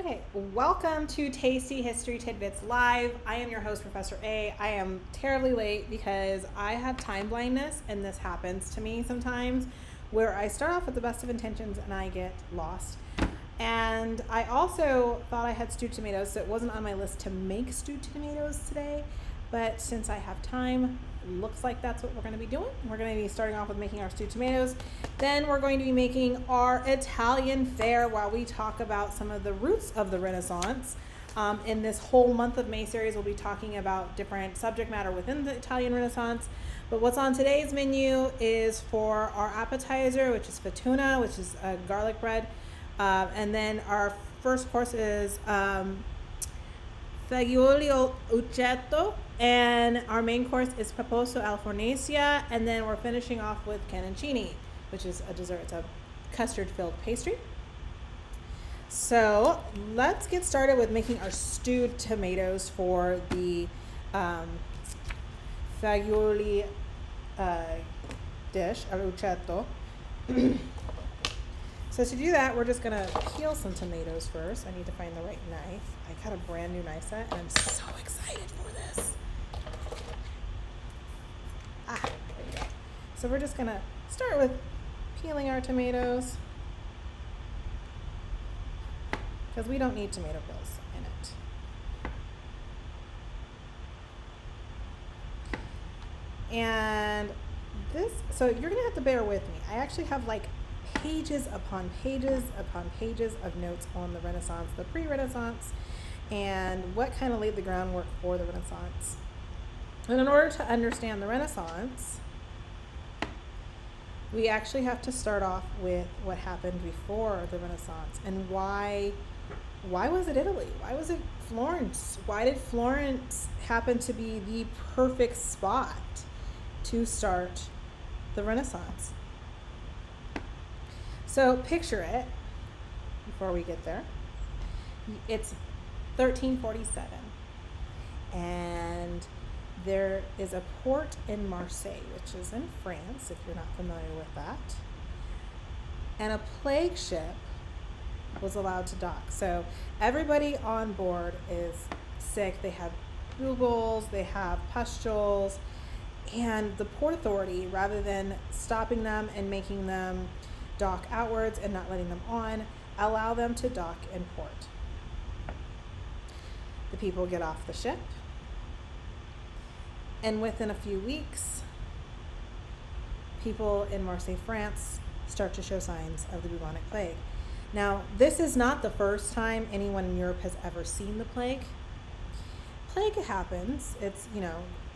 Okay, welcome to Tasty History Tidbits Live. I am your host, Professor A. I am terribly late because I have time blindness, and this happens to me sometimes where I start off with the best of intentions and I get lost. And I also thought I had stewed tomatoes, so it wasn't on my list to make stewed tomatoes today. But since I have time, looks like that's what we're going to be doing. We're going to be starting off with making our stewed tomatoes. Then we're going to be making our Italian fare while we talk about some of the roots of the Renaissance. In this whole month of May series, we'll be talking about different subject matter within the Italian Renaissance. But what's on today's menu is for our appetizer, which is fatuna, which is a garlic bread. And then our first course is fagioli uccetto, and our main course is paposo al fornacia, and then we're finishing off with cannocini, which is a dessert. It's a custard-filled pastry. So let's get started with making our stewed tomatoes for the fagioli dish, al uccetto. So to do that, we're just gonna peel some tomatoes first. I need to find the right knife. I got a brand new knife set and I'm so excited for this. There we go. So we're just gonna start with peeling our tomatoes because we don't need tomato peels in it. And this, so you're gonna have to bear with me. I actually have like pages upon pages upon pages of notes on the Renaissance, the pre-Renaissance, and what kind of laid the groundwork for the Renaissance. And in order to understand the Renaissance, we actually have to start off with what happened before the Renaissance and why was it Italy? Why was it Florence? Why did Florence happen to be the perfect spot to start the Renaissance? So picture it before we get there. It's 1347 and there is a port in Marseille, which is in France, if you're not familiar with that. And a plague ship was allowed to dock. So everybody on board is sick. They have bugles, they have pustules, and the Port Authority, rather than stopping them and making them dock outwards and not letting them on, allow them to dock in port. The people get off the ship, and within a few weeks, people in Marseille, France, start to show signs of the bubonic plague. Now, this is not the first time anyone in Europe has ever seen the plague. Plague happens. It's,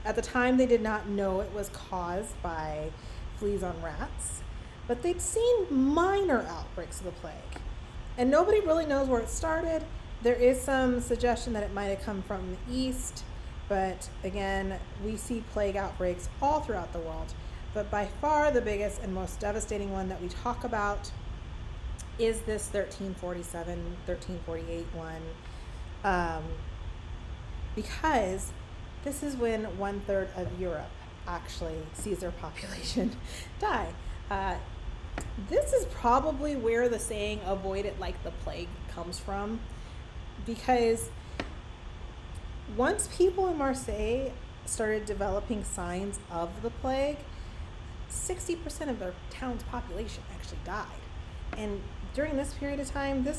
at the time they did not know it was caused by fleas on rats, but they'd seen minor outbreaks of the plague. And nobody really knows where it started. There is some suggestion that it might have come from the east, but again, we see plague outbreaks all throughout the world. But by far the biggest and most devastating one that we talk about is this 1347, 1348 one, because this is when 1/3 of Europe actually sees their population die. This is probably where the saying "avoid it like the plague" comes from, because once people in Marseille started developing signs of the plague, 60% of their town's population actually died. And during this period of time, that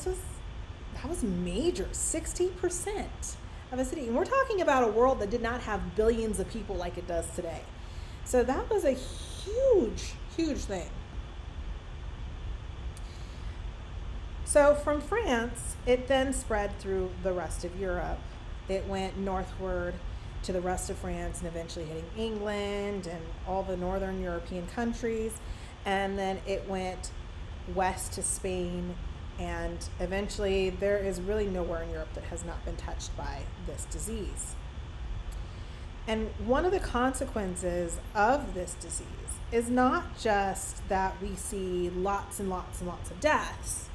was major, 60% of a city. And we're talking about a world that did not have billions of people like it does today. So that was a huge, huge thing. So from France, it then spread through the rest of Europe. It went northward to the rest of France and eventually hitting England and all the northern European countries. And then it went west to Spain, and eventually there is really nowhere in Europe that has not been touched by this disease. And one of the consequences of this disease is not just that we see lots and lots and lots of deaths.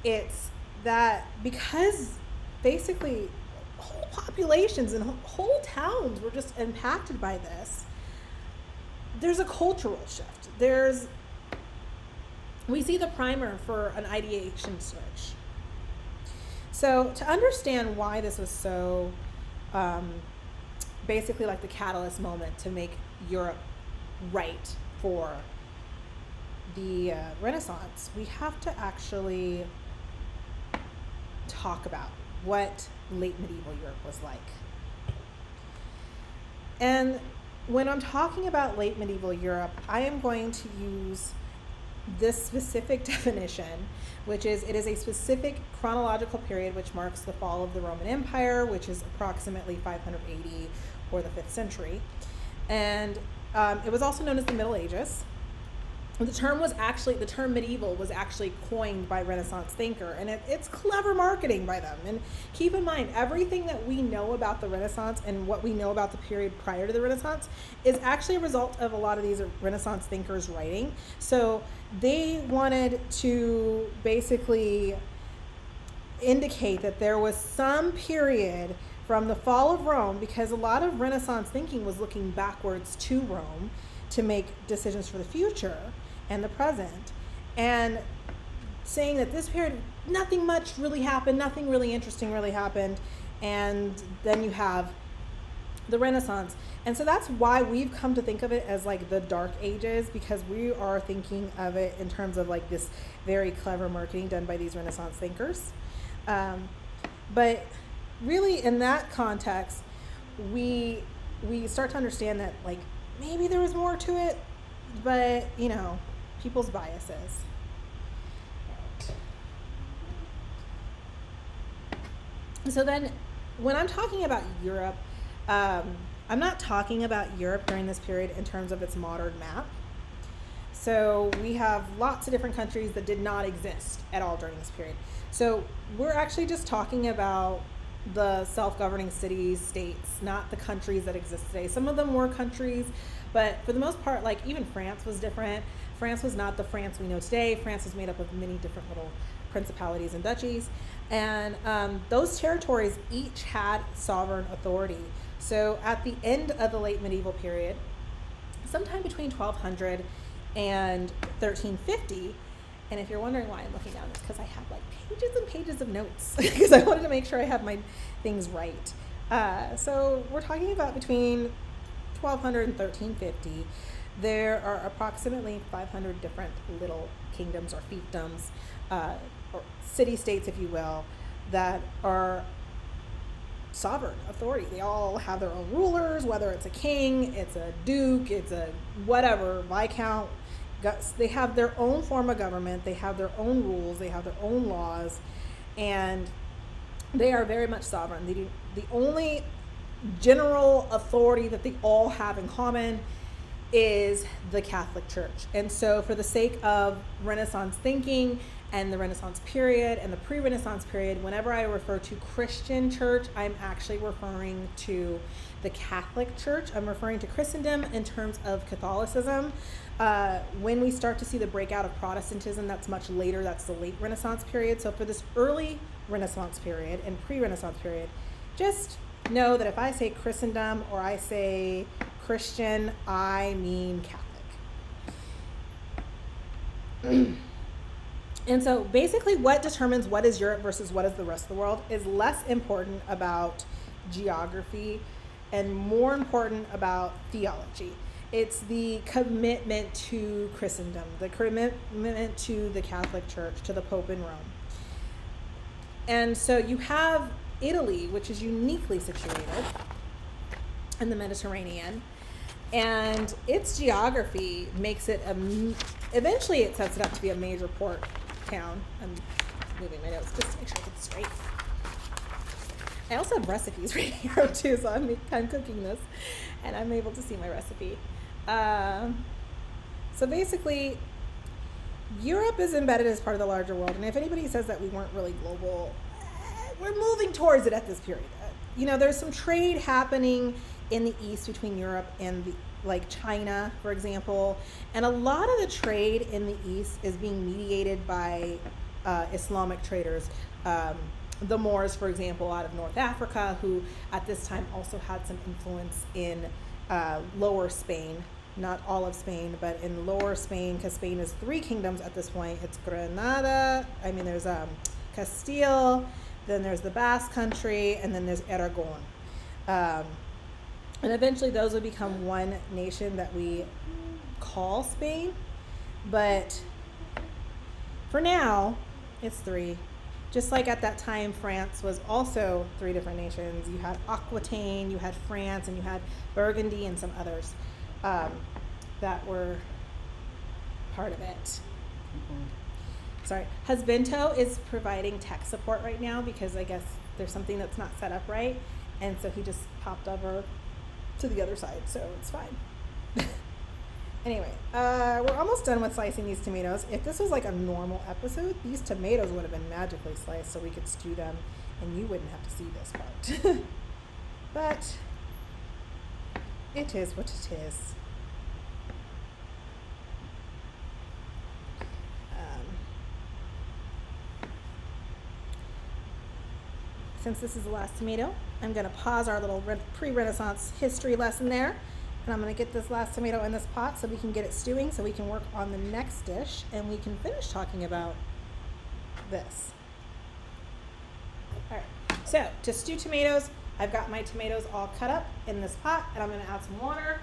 It's that because basically whole populations and whole towns were just impacted by this, there's a cultural shift. We see the primer for an ideation switch. So to understand why this was so basically like the catalyst moment to make Europe right for the Renaissance, we have to actually talk about what late medieval Europe was like. And when I'm talking about late medieval Europe, I am going to use this specific definition, which is it is a specific chronological period which marks the fall of the Roman Empire, which is approximately 580 or the 5th century. And it was also known as the Middle Ages. The term medieval was actually coined by Renaissance thinker, and it's clever marketing by them. And keep in mind, everything that we know about the Renaissance and what we know about the period prior to the Renaissance is actually a result of a lot of these Renaissance thinkers writing. So they wanted to basically indicate that there was some period from the fall of Rome, because a lot of Renaissance thinking was looking backwards to Rome to make decisions for the future and the present, and saying that this period, nothing much really happened, nothing really interesting really happened, and then you have the Renaissance. And so that's why we've come to think of it as like the Dark Ages, because we are thinking of it in terms of like this very clever marketing done by these Renaissance thinkers. But really in that context, we start to understand that like maybe there was more to it, but people's biases. So then when I'm talking about Europe, I'm not talking about Europe during this period in terms of its modern map. So we have lots of different countries that did not exist at all during this period. So we're actually just talking about the self-governing cities, states, not the countries that exist today. Some of them were countries, but for the most part, like even France was different. France was not the France we know today. France was made up of many different little principalities and duchies. And those territories each had sovereign authority. So at the end of the late medieval period, sometime between 1200 and 1350, and if you're wondering why I'm looking down, it's because I have like pages and pages of notes because I wanted to make sure I have my things right. So we're talking about between 1200 and 1350. There are approximately 500 different little kingdoms or fiefdoms, or city-states, if you will, that are sovereign authority. They all have their own rulers, whether it's a king, it's a duke, it's a whatever, viscount. They have their own form of government, they have their own rules, they have their own laws, and they are very much sovereign. The only general authority that they all have in common is the Catholic Church. And so for the sake of Renaissance thinking and the Renaissance period and the pre-Renaissance period, whenever I refer to Christian church, I'm actually referring to the Catholic Church. I'm referring to Christendom in terms of Catholicism. When we start to see the breakout of Protestantism, that's much later, that's the late Renaissance period. So for this early Renaissance period and pre-Renaissance period, just know that if I say Christendom or I say Christian, I mean Catholic. And so basically what determines what is Europe versus what is the rest of the world is less important about geography and more important about theology. It's the commitment to Christendom, the commitment to the Catholic Church, to the Pope in Rome. And so you have Italy, which is uniquely situated in the Mediterranean, and its geography makes it eventually it sets it up to be a major port town. I'm moving my notes just to make sure I get this straight. I also have recipes right here too, so I'm cooking this and I'm able to see my recipe. So basically, Europe is embedded as part of the larger world, and if anybody says that we weren't really global, we're moving towards it at this period. There's some trade happening in the east between Europe and like China, for example, and a lot of the trade in the east is being mediated by Islamic traders. The Moors, for example, out of North Africa, who at this time also had some influence in Lower Spain, not all of Spain, but in Lower Spain, because Spain is 3 kingdoms at this point. It's Granada, there's Castile, then there's the Basque Country, and then there's Aragon. And eventually those would become one nation that we call Spain. But for now, it's three. Just like at that time, France was also three different nations. You had Aquitaine, you had France, and you had Burgundy and some others that were part of it. Sorry. Husbento is providing tech support right now because I guess there's something that's not set up right. And so he just popped over to the other side, so it's fine. Anyway, we're almost done with slicing these tomatoes. If this was like a normal episode, these tomatoes would have been magically sliced so we could stew them and you wouldn't have to see this part. But it is what it is. Since this is the last tomato, I'm going to pause our little pre-Renaissance history lesson there. And I'm going to get this last tomato in this pot so we can get it stewing so we can work on the next dish and we can finish talking about this. All right, so to stew tomatoes, I've got my tomatoes all cut up in this pot and I'm going to add some water.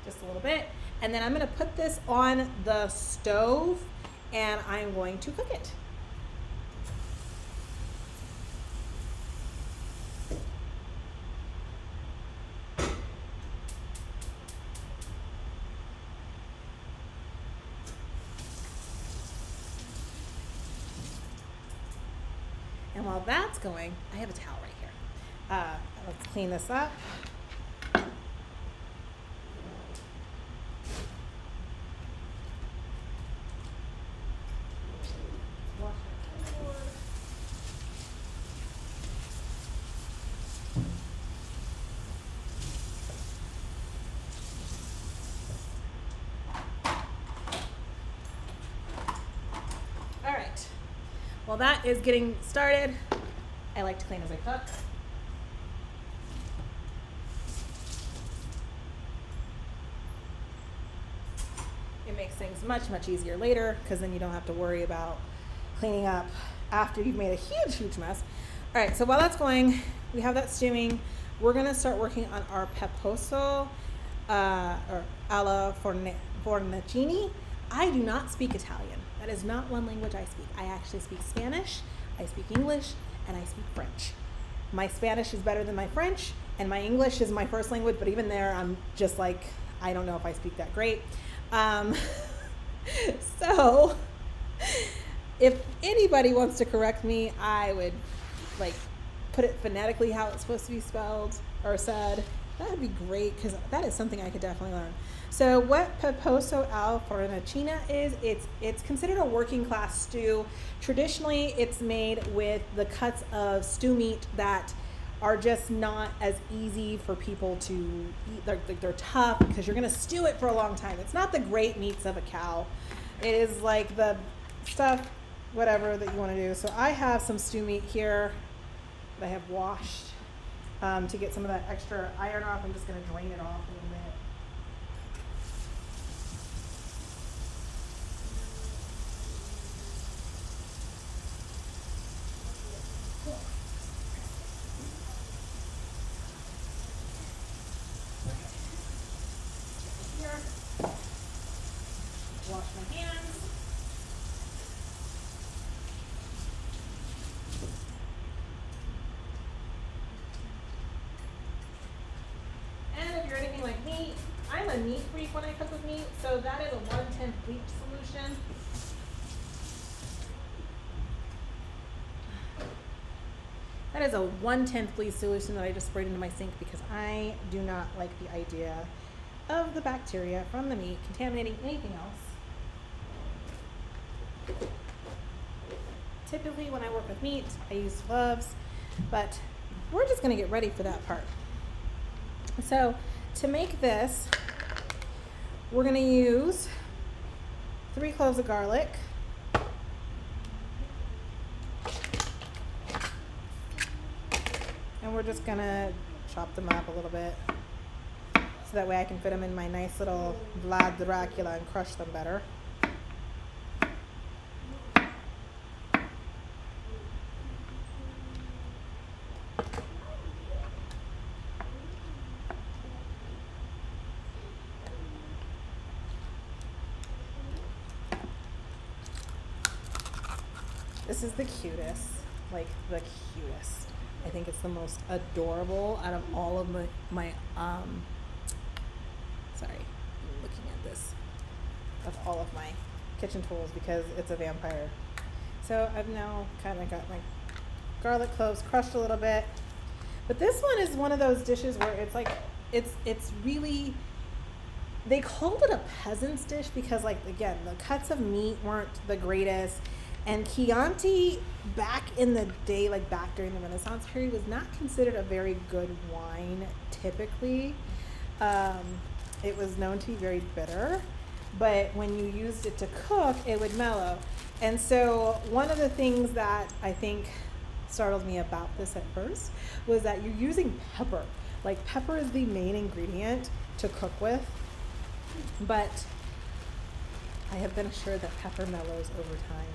Just a little bit. And then I'm going to put this on the stove and I'm going to cook it. And while that's going, I have a towel right here. Let's clean this up. While that is getting started, I like to clean as I cook. It makes things much, much easier later because then you don't have to worry about cleaning up after you've made a huge, huge mess. All right, so while that's going, we have that stewing. We're gonna start working on our peposo or alla fornacini. I do not speak Italian. That is not one language I speak. I actually speak Spanish, I speak English, and I speak French. My Spanish is better than my French, and my English is my first language, but even there, I'm just like, I don't know if I speak that great. So, if anybody wants to correct me, I would like put it phonetically how it's supposed to be spelled or said. That would be great because that is something I could definitely learn. So what peposo al fornacina is, it's considered a working class stew. Traditionally, it's made with the cuts of stew meat that are just not as easy for people to eat. They're tough because you're going to stew it for a long time. It's not the great meats of a cow. It is like the stuff, whatever that you want to do. So I have some stew meat here that I have washed to get some of that extra iron off. I'm just going to drain it off a little bit. Wash my hands. And if you're anything like me, I'm a meat freak when I cook with meat, so that is a 1/10 bleach solution. That is a 1/10 bleach solution that I just sprayed into my sink because I do not like the idea of the bacteria from the meat contaminating anything else. Typically when I work with meat, I use gloves, but we're just gonna get ready for that part. So to make this, we're gonna use 3 cloves of garlic, and we're just gonna chop them up a little bit so that way I can fit them in my nice little Vlad Dracula and crush them better. This is the cutest, like the cutest. I think it's the most adorable out of all of my sorry, I'm looking at this, of all of my kitchen tools because it's a vampire. So I've now kind of got my garlic cloves crushed a little bit. But this one is one of those dishes where it's like, it's really, they called it a peasant's dish because, like, again, the cuts of meat weren't the greatest. And Chianti, back in the day, like back during the Renaissance period, was not considered a very good wine typically. It was known to be very bitter, but when you used it to cook, it would mellow. And so one of the things that I think startled me about this at first was that you're using pepper. Like, pepper is the main ingredient to cook with, but I have been assured that pepper mellows over time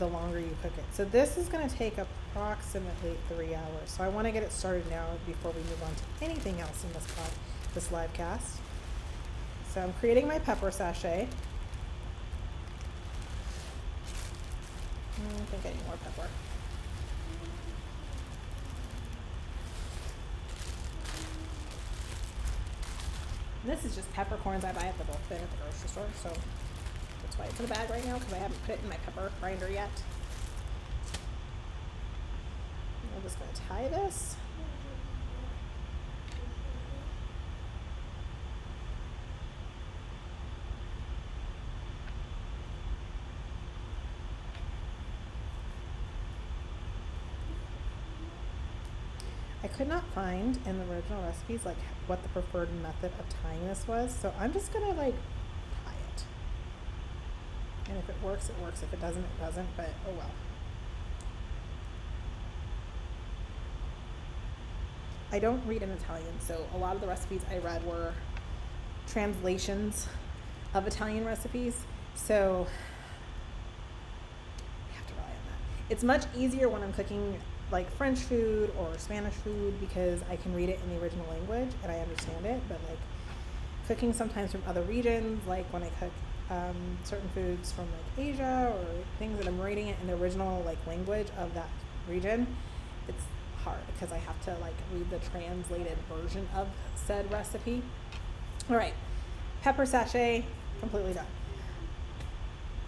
the longer you cook it. So this is going to take approximately 3 hours. So I want to get it started now before we move on to anything else in this live cast. So I'm creating my pepper sachet. I think I need more pepper. And this is just peppercorns I buy at the bulk bin at the grocery store, so that's why it's in a bag right now, because I haven't put it in my pepper grinder yet. I'm just going to tie this. I could not find in the original recipes like what the preferred method of tying this was, so I'm just gonna like tie it. And if it works, it works. If it doesn't, it doesn't, but oh well. I don't read in Italian, so a lot of the recipes I read were translations of Italian recipes, so I have to rely on that. It's much easier when I'm cooking like French food or Spanish food because I can read it in the original language and I understand it, but like cooking sometimes from other regions, like when I cook certain foods from like Asia or things that I'm reading it in the original like language of that region, it's hard because I have to like read the translated version of said recipe. All right, pepper sachet completely done.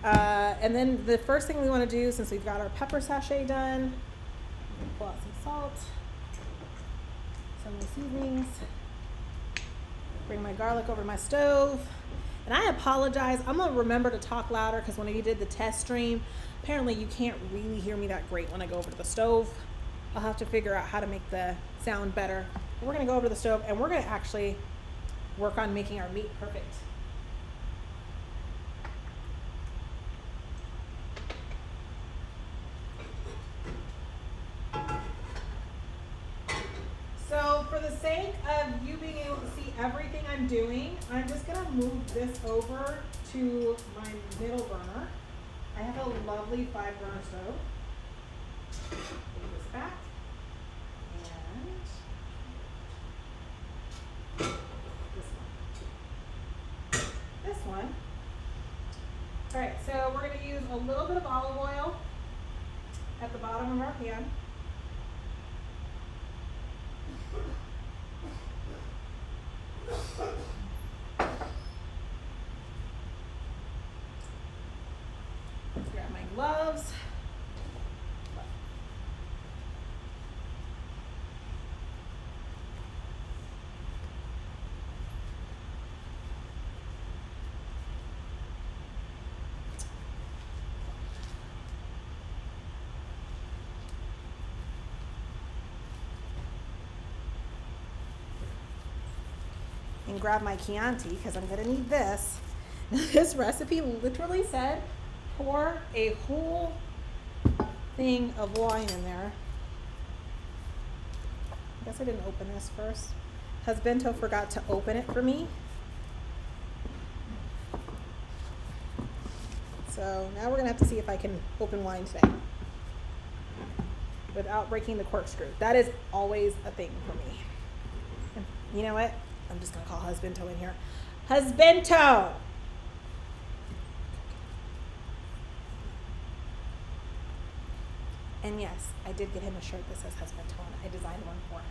And then the first thing we want to do, since we've got our pepper sachet done, pull out some salt, some of the seasonings, bring my garlic over to my stove. And I apologize, I'm gonna remember to talk louder because when I did the test stream, apparently you can't really hear me that great when I go over to the stove. I'll have to figure out how to make the sound better. But we're gonna go over to the stove and we're gonna actually work on making our meat perfect. So for the sake of you being able to see everything I'm doing, I'm just gonna move this over to my middle burner. I have a lovely 5-burner stove. Move this back. And this one. All right, so we're gonna use a little bit of olive oil at the bottom of our pan. Grab my gloves. And grab my Chianti because I'm going to need this. This recipe literally said pour a whole thing of wine in there. I guess I didn't open this first. Husbando forgot to open it for me. So now we're going to have to see if I can open wine today without breaking the corkscrew. That is always a thing for me. And you know what? I'm just going to call Husbando in here. And yes, I did get him a shirt that says husband tone. I designed one for him.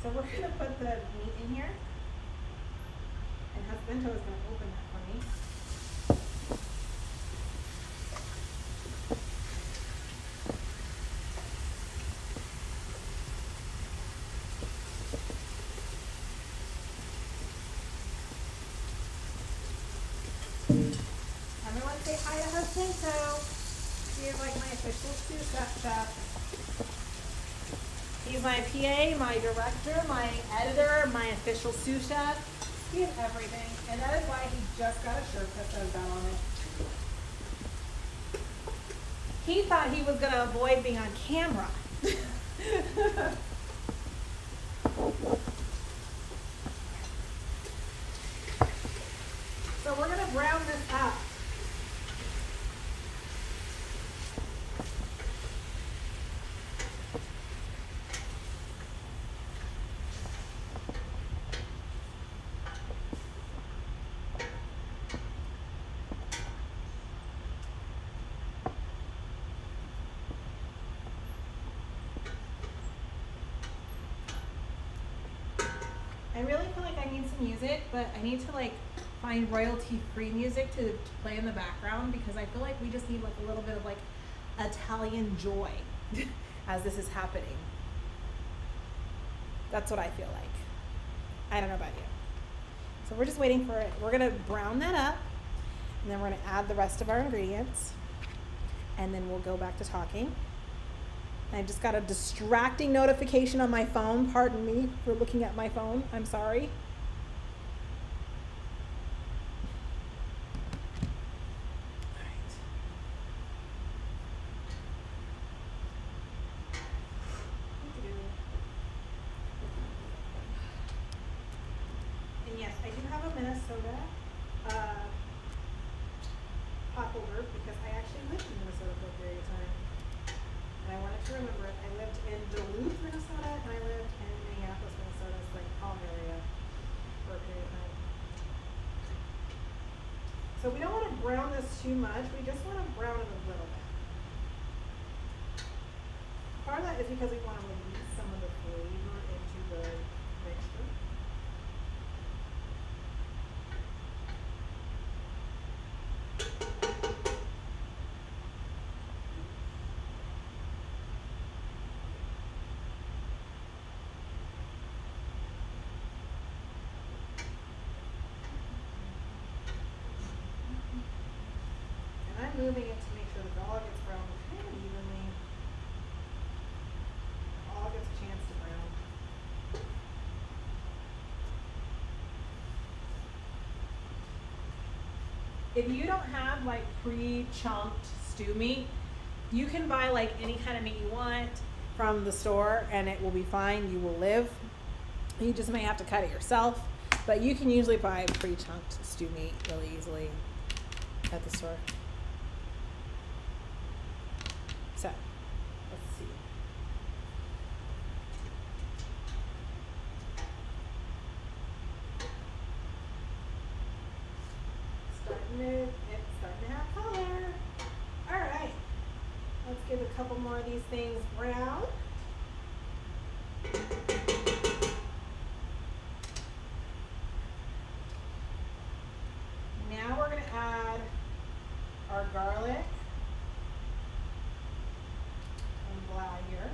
So we're going to put the meat in here. And Husbando is going to open that for me. Everyone say hi to Husbando. He is like my official sous chef. He's my PA, my director, my editor, my official sous chef. He is everything. And that is why he just got a shirt that says that on it. He thought he was going to avoid being on camera. So we're going to brown this up. I really feel like I need some music, but I need to like find royalty-free music to play in the background because I feel like we just need like a little bit of like Italian joy as this is happening. That's what I feel like. I don't know about you. So we're just waiting for it. We're gonna brown that up and then we're gonna add the rest of our ingredients and then we'll go back to talking. I just got a distracting notification on my phone. Pardon me for looking at my phone. I'm sorry. All right. And yes, I do have a Minnesota pot holder because I actually lived in Minnesota for a period of time. And I wanted to remember it. I lived in Duluth, Minnesota, and I lived in Minneapolis, Minnesota, it's like Palm area for a period of time. So we don't want to brown this too much. We just want to brown it a little bit. Part of that is because we want to release some of the flavor into the mixture. Moving it to make sure that all gets browned kind of evenly. All gets a chance to brown. If you don't have like pre-chunked stew meat, you can buy like any kind of meat you want from the store and it will be fine. You will live. You just may have to cut it yourself, but you can usually buy pre-chunked stew meat really easily at the store. So, let's see. It's starting to have color. All right. Let's give a couple more of these things brown. Now we're going to add our garlic. Here.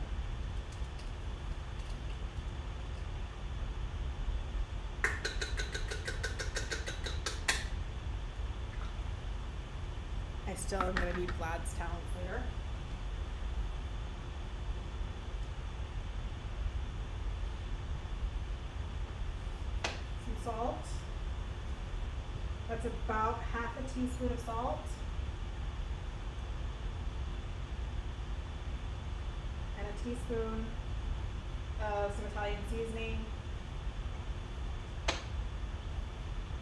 I still am going to need Vlad's talent later. Some salt. That's about half a teaspoon of salt. Teaspoon of some Italian seasoning.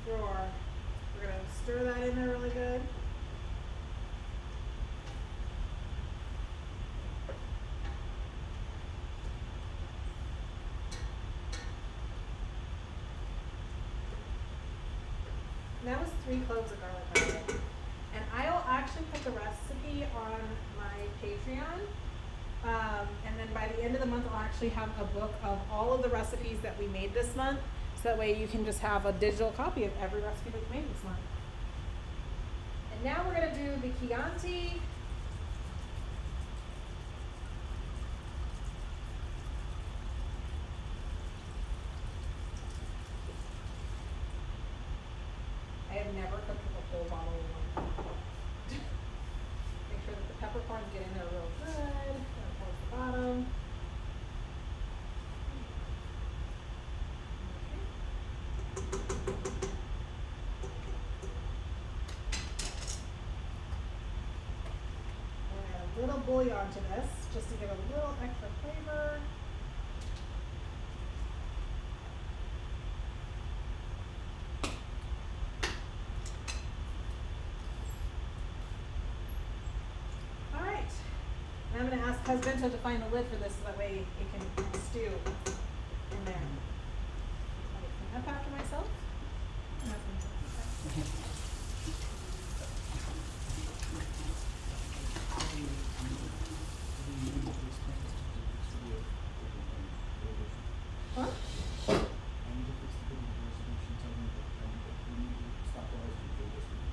We're going to stir that in there really good. And that was 3 cloves of garlic, by the way. And actually put the recipe on my Patreon. And then by the end of the month, I'll actually have a book of all of the recipes that we made this month. So that way you can just have a digital copy of every recipe that we made this month. And now we're going to do the Chianti. I have never cooked with a whole bottle of wine. Make sure that the peppercorns get in there real good. Towards the bottom. A little bouillon to this, just to give a little extra flavor. All right, and I'm going to ask Husbando to find the lid for this so that way it can stew in there. I'll clean up after myself. What?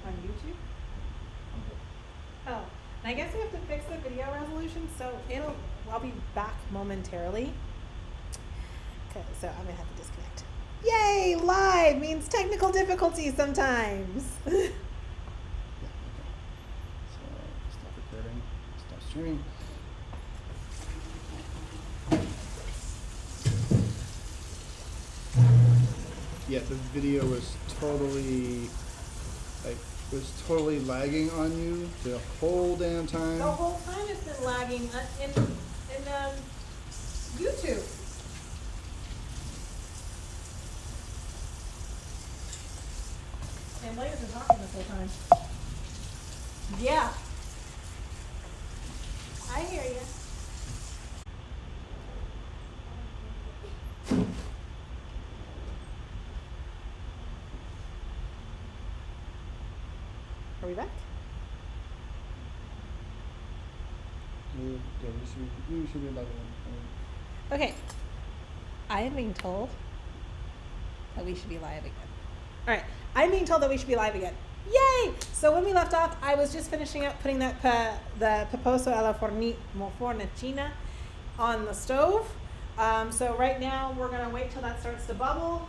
On YouTube? Oh, and I guess we have to fix the video resolution, so I'll be back momentarily. Okay, so I'm gonna have to disconnect. Yay! Live means technical difficulties sometimes. Yeah, okay. So stop recording, stop streaming. Yeah, the video was totally lagging on you the whole damn time. The whole time it's been lagging in YouTube. And Leia's been talking this whole time. Yeah. I hear you. Are we back? We should be live. Okay. I am being told that we should be live again. All right. I'm being told that we should be live again. Yay! So when we left off, I was just finishing up putting that the peposo alla fornicina on the stove. So right now we're gonna wait till that starts to bubble.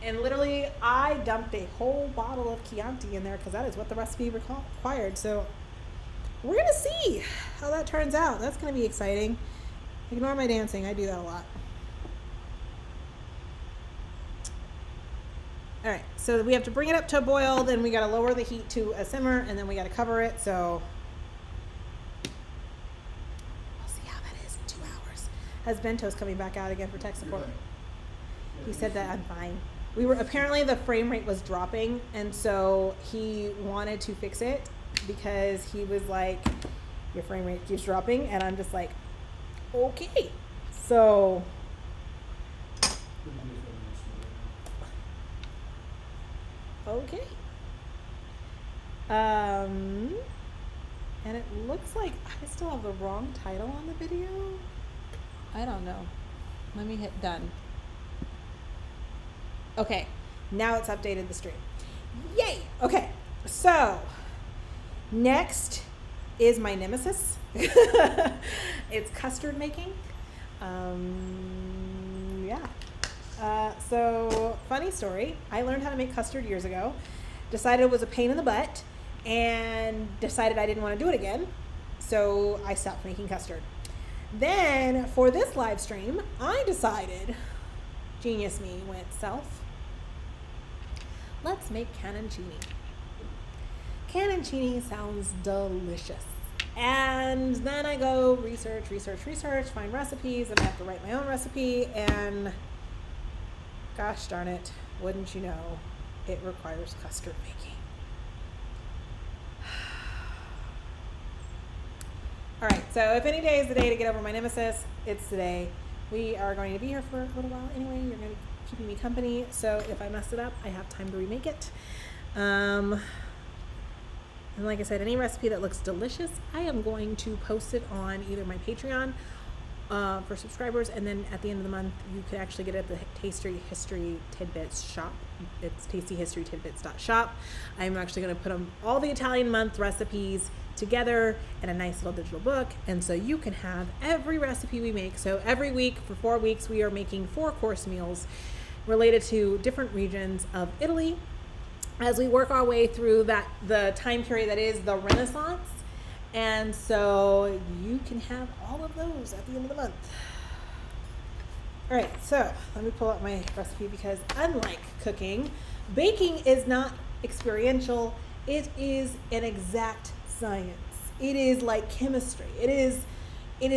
And literally, I dumped a whole bottle of Chianti in there because that is what the recipe required. So we're gonna see how that turns out. That's gonna be exciting. Ignore my dancing. I do that a lot. All right, so we have to bring it up to a boil, then we got to lower the heat to a simmer, and then we got to cover it. So we'll see how that is in 2 hours. Husbando's coming back out again for tech support. He said that I'm fine. Apparently the frame rate was dropping, and so he wanted to fix it because he was like, your frame rate keeps dropping, and I'm just like, okay. So okay. And it looks like I still have the wrong title on the video. I don't know. Let me hit done. Okay, now it's updated the stream. Yay! Okay, so next is my nemesis. It's custard making. Yeah. So funny story. I learned how to make custard years ago. Decided it was a pain in the butt, and decided I didn't want to do it again. So I stopped making custard. Then for this live stream, I decided, genius me went self. Let's make canoncini. Canoncini sounds delicious. And then I go research, find recipes, and I have to write my own recipe, and gosh darn it, wouldn't you know, it requires custard making. All right, so if any day is the day to get over my nemesis, it's today. We are going to be here for a little while anyway. You're going to be keeping me company, so if I mess it up, I have time to remake it. And like I said, any recipe that looks delicious, I am going to post it on either my Patreon for subscribers, and then at the end of the month, you could actually get it at the Tasty History Tidbits shop. It's tastyhistorykidbits.shop. I'm actually going to put all the Italian month recipes together in a nice little digital book, and so you can have every recipe we make. So every week for 4 weeks, we are making 4-course meals related to different regions of Italy as we work our way through the time period that is the Renaissance. And so you can have all of those at the end of the month. All right, so let me pull up my recipe, because unlike cooking, baking is not experiential. It is an exact science. It is like chemistry. It is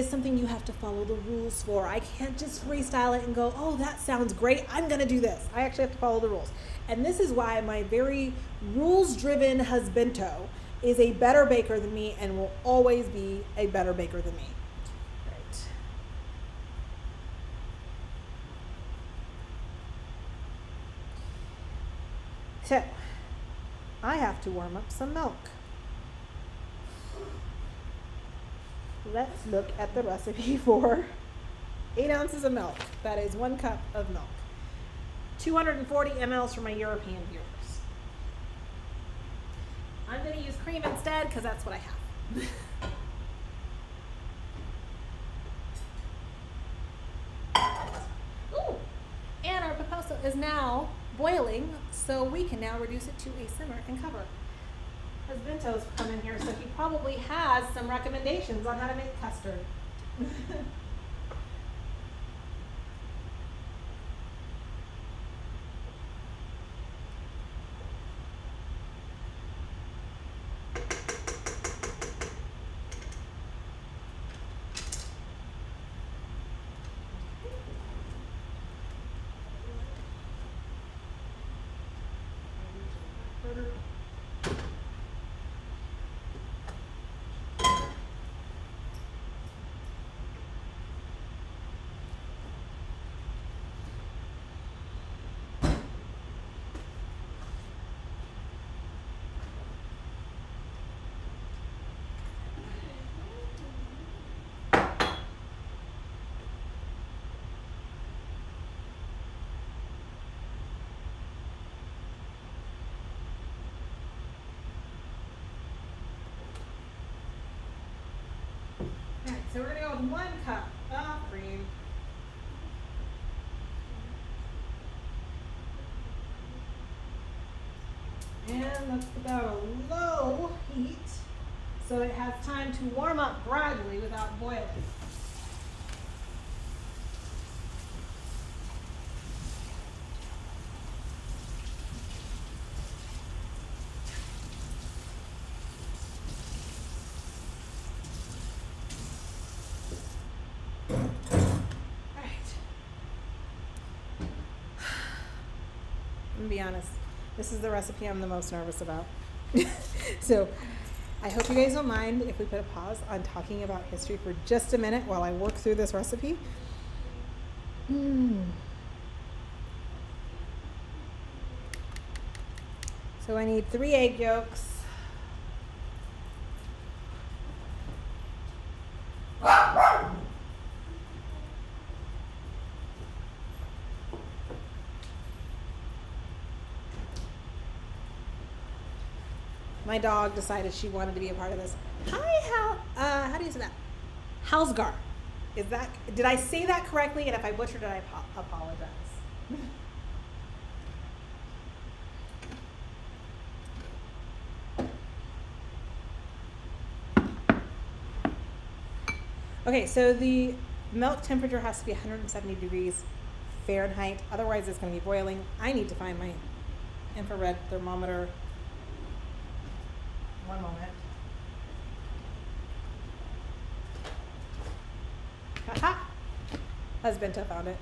something you have to follow the rules for. I can't just freestyle it and go, oh, that sounds great, I'm gonna do this. I actually have to follow the rules. And this is why my very rules-driven husbando is a better baker than me and will always be a better baker than me. Right. So, I have to warm up some milk. Let's look at the recipe for 8 ounces of milk. That is 1 cup of milk. 240 mLs for my European viewers. I'm going to use cream instead because that's what I have. Ooh, and our puposo is now boiling, so we can now reduce it to a simmer and cover. Husbando's come in here, so he probably has some recommendations on how to make custard. Alright, so we're going to go with 1 cup of cream. And let's put that on a low heat so it has time to warm up gradually without boiling. I'm gonna be honest, this is the recipe I'm the most nervous about. So I hope you guys don't mind if we put a pause on talking about history for just a minute while I work through this recipe. So I need 3 egg yolks. My dog decided she wanted to be a part of this. Hi, how do you say that? Halsgar. Did I say that correctly? And if I butchered it, I apologize. Okay, so the milk temperature has to be 170 degrees Fahrenheit. Otherwise, it's going to be boiling. I need to find my infrared thermometer. One moment. Haha! Husbando found it.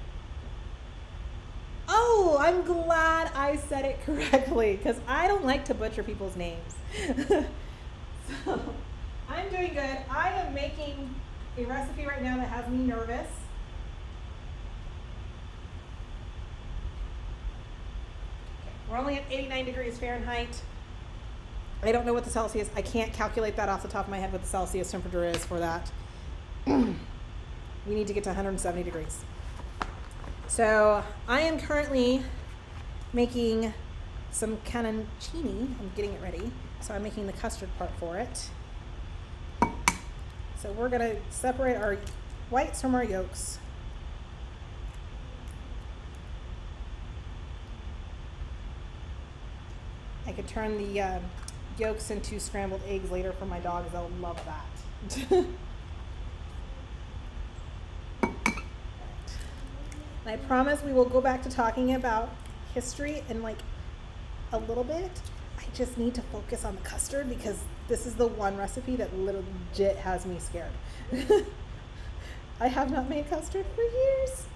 Oh, I'm glad I said it correctly because I don't like to butcher people's names. So, I'm doing good. I am making a recipe right now that has me nervous. Okay, We're only at 89 degrees Fahrenheit. I don't know what the Celsius, I can't calculate that off the top of my head what the Celsius temperature is for that. We need to get to 170 degrees. So I am currently making some cannioncini. I'm getting it ready. So I'm making the custard part for it. So we're gonna separate our whites from our yolks. I could turn the yolks into scrambled eggs later for my dogs. They'll love that. And I promise we will go back to talking about history in like a little bit. I just need to focus on the custard because this is the one recipe that legit has me scared. I have not made custard for years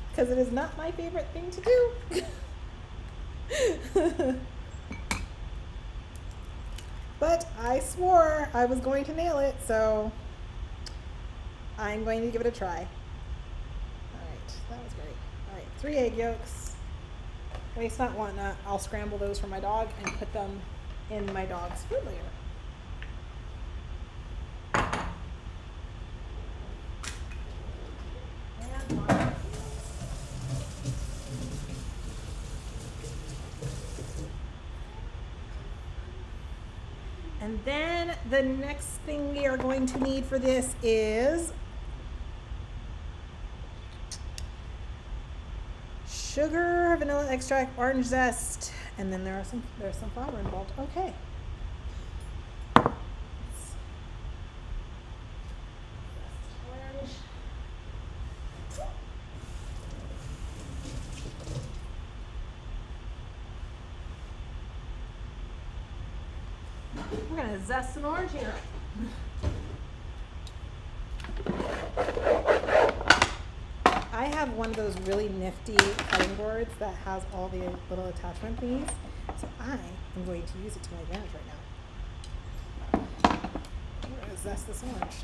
because it is not my favorite thing to do. But I swore I was going to nail it, so I'm going to give it a try. All right, that was great. All right, 3 egg yolks. Waste not, want not. I'll scramble those for my dog and put them in my dog's food later. And water. And then the next thing we are going to need for this is sugar, vanilla extract, orange zest, and then there's some flour involved. Okay. We're gonna zest an orange here. I have one of those really nifty cutting boards that has all the little attachment thingies, so I am going to use it to my advantage right now. We're gonna zest this orange.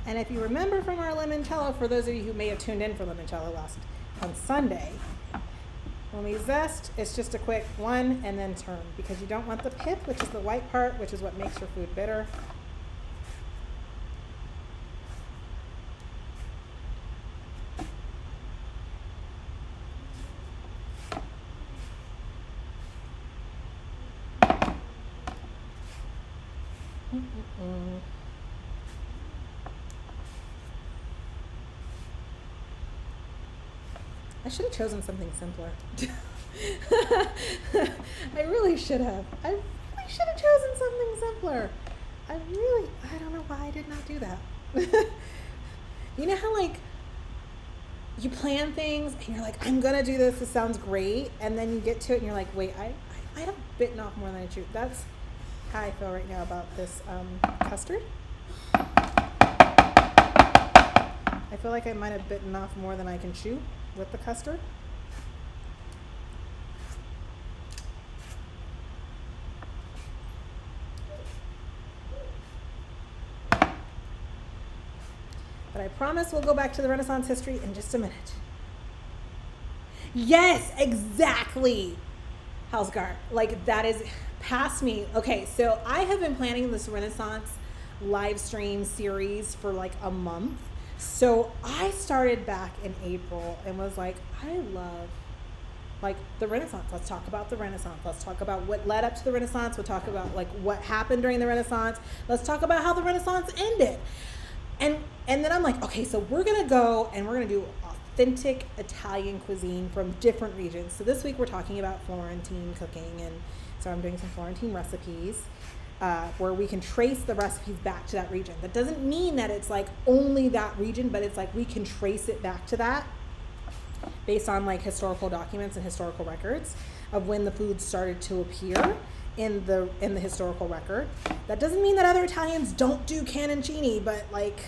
And if you remember from our limoncello, for those of you who may have tuned in for limoncello on Sunday, when we zest, it's just a quick one and then turn because you don't want the pith, which is the white part, which is what makes your food bitter. I should have chosen something simpler. I really should have. I really should have chosen something simpler. I don't know why I did not do that. You know how like you plan things and you're like, I'm gonna do this sounds great, and then you get to it and you're like, wait, I might have bitten off more than I chewed. That's how I feel right now about this custard. I feel like I might have bitten off more than I can chew with the custard. But I promise we'll go back to the Renaissance history in just a minute. Yes, exactly. Halsgar, like that is past me. Okay, so I have been planning this Renaissance live stream series for like a month. So I started back in April and was like, I love like the Renaissance. Let's talk about the Renaissance. Let's talk about what led up to the Renaissance. We'll talk about like what happened during the Renaissance. Let's talk about how the Renaissance ended. And then I'm like, okay, so we're gonna go and we're gonna do authentic Italian cuisine from different regions. So this week we're talking about Florentine cooking, and so I'm doing some Florentine recipes. Where we can trace the recipes back to that region. That doesn't mean that it's like only that region, but it's like we can trace it back to that based on like historical documents and historical records of when the food started to appear in the historical record. That doesn't mean that other Italians don't do cannioncini, but like,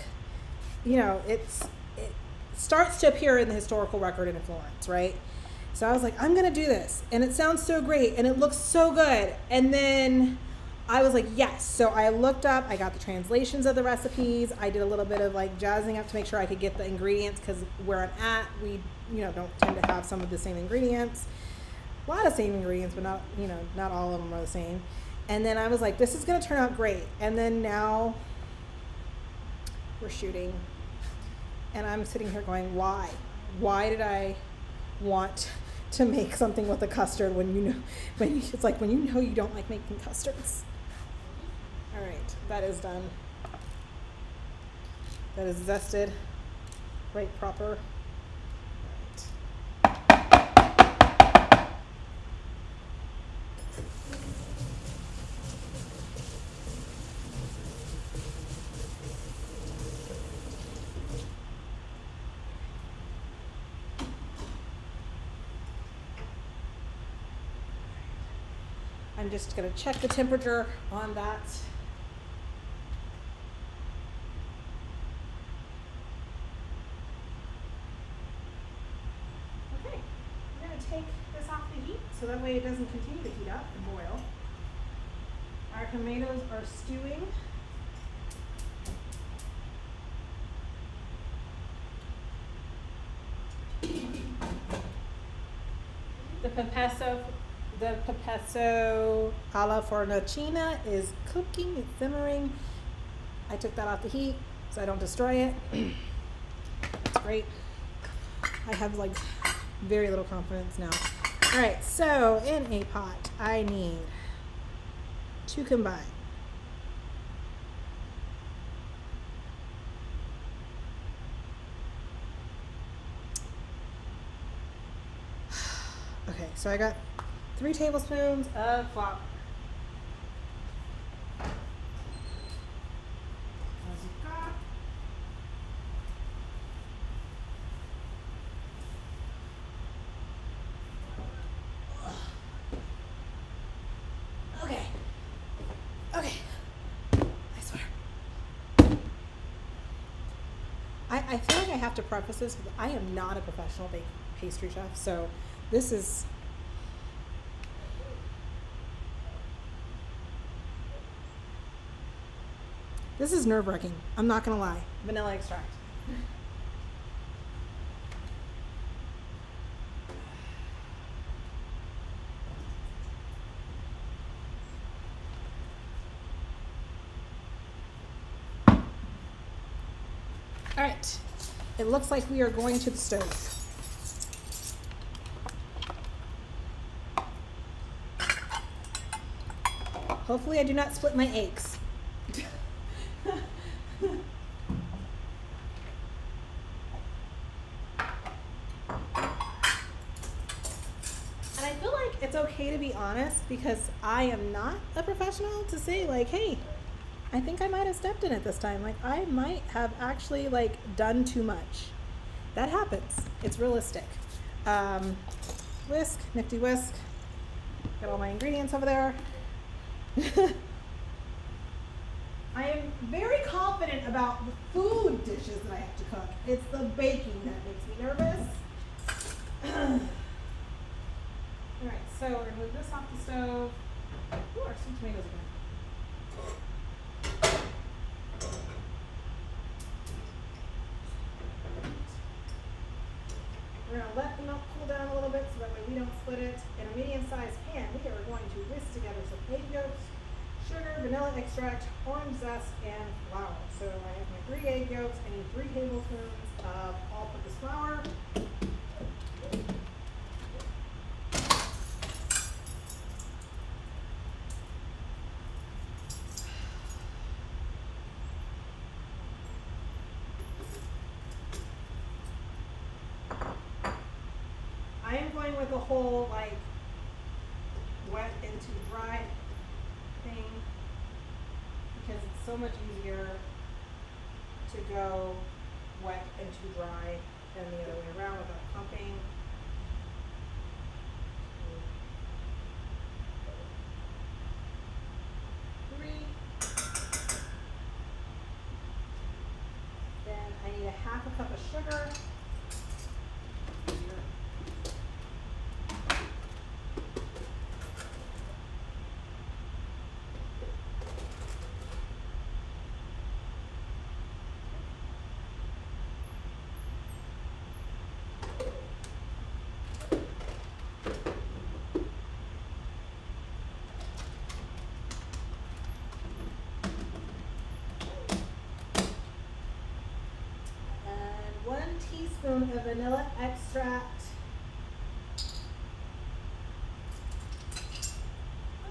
you know, it starts to appear in the historical record in Florence, right? So I was like, I'm gonna do this, and it sounds so great, and it looks so good, and then I was like, yes. So I looked up, I got the translations of the recipes. I did a little bit of like jazzing up to make sure I could get the ingredients, because where I'm at, we don't tend to have some of the same ingredients. A lot of same ingredients, but not all of them are the same. And then I was like, this is going to turn out great. And then now we're shooting. And I'm sitting here going, why? Why did I want to make something with a custard when you don't like making custards? All right, that is done. That is zested, right proper. I'm just going to check the temperature on that. Okay, I'm going to take this off the heat so that way it doesn't continue to heat up and boil. Our tomatoes are stewing. The pepesso alla fornacina is cooking, it's simmering. I took that off the heat so I don't destroy it. That's great. I have like very little confidence now. All right, so in a pot, I need to combine okay, so I got 3 tablespoons of flour. Okay. Okay. I swear. I feel like I have to preface this with I am not a professional pastry chef, so this is nerve-wracking. I'm not gonna lie. Vanilla extract. All right. It looks like we are going to the stove. Hopefully I do not split my eggs. And I feel like it's okay to be honest because I am not a professional to say like, hey, I think I might have stepped in it this time. Like I might have actually like done too much. That happens. It's realistic. Whisk, nifty whisk. Got all my ingredients over there. I am very confident about the food dishes that I have to cook. It's the baking that makes me nervous. All right, so we're gonna move this off the stove. Ooh, our sweet tomatoes again. We're gonna let the milk cool down a little bit so that way we don't split it. In a medium-sized pan, we are going to whisk together some egg yolks, sugar, vanilla extract, orange zest, and flour. So I have my 3 egg yolks. I need 3 tablespoons of all-purpose flour. I am going with the whole like wet into dry thing because it's so much easier to go wet into dry than the other way around without pumping. Then I need a 1/2 cup of sugar. teaspoon of vanilla extract.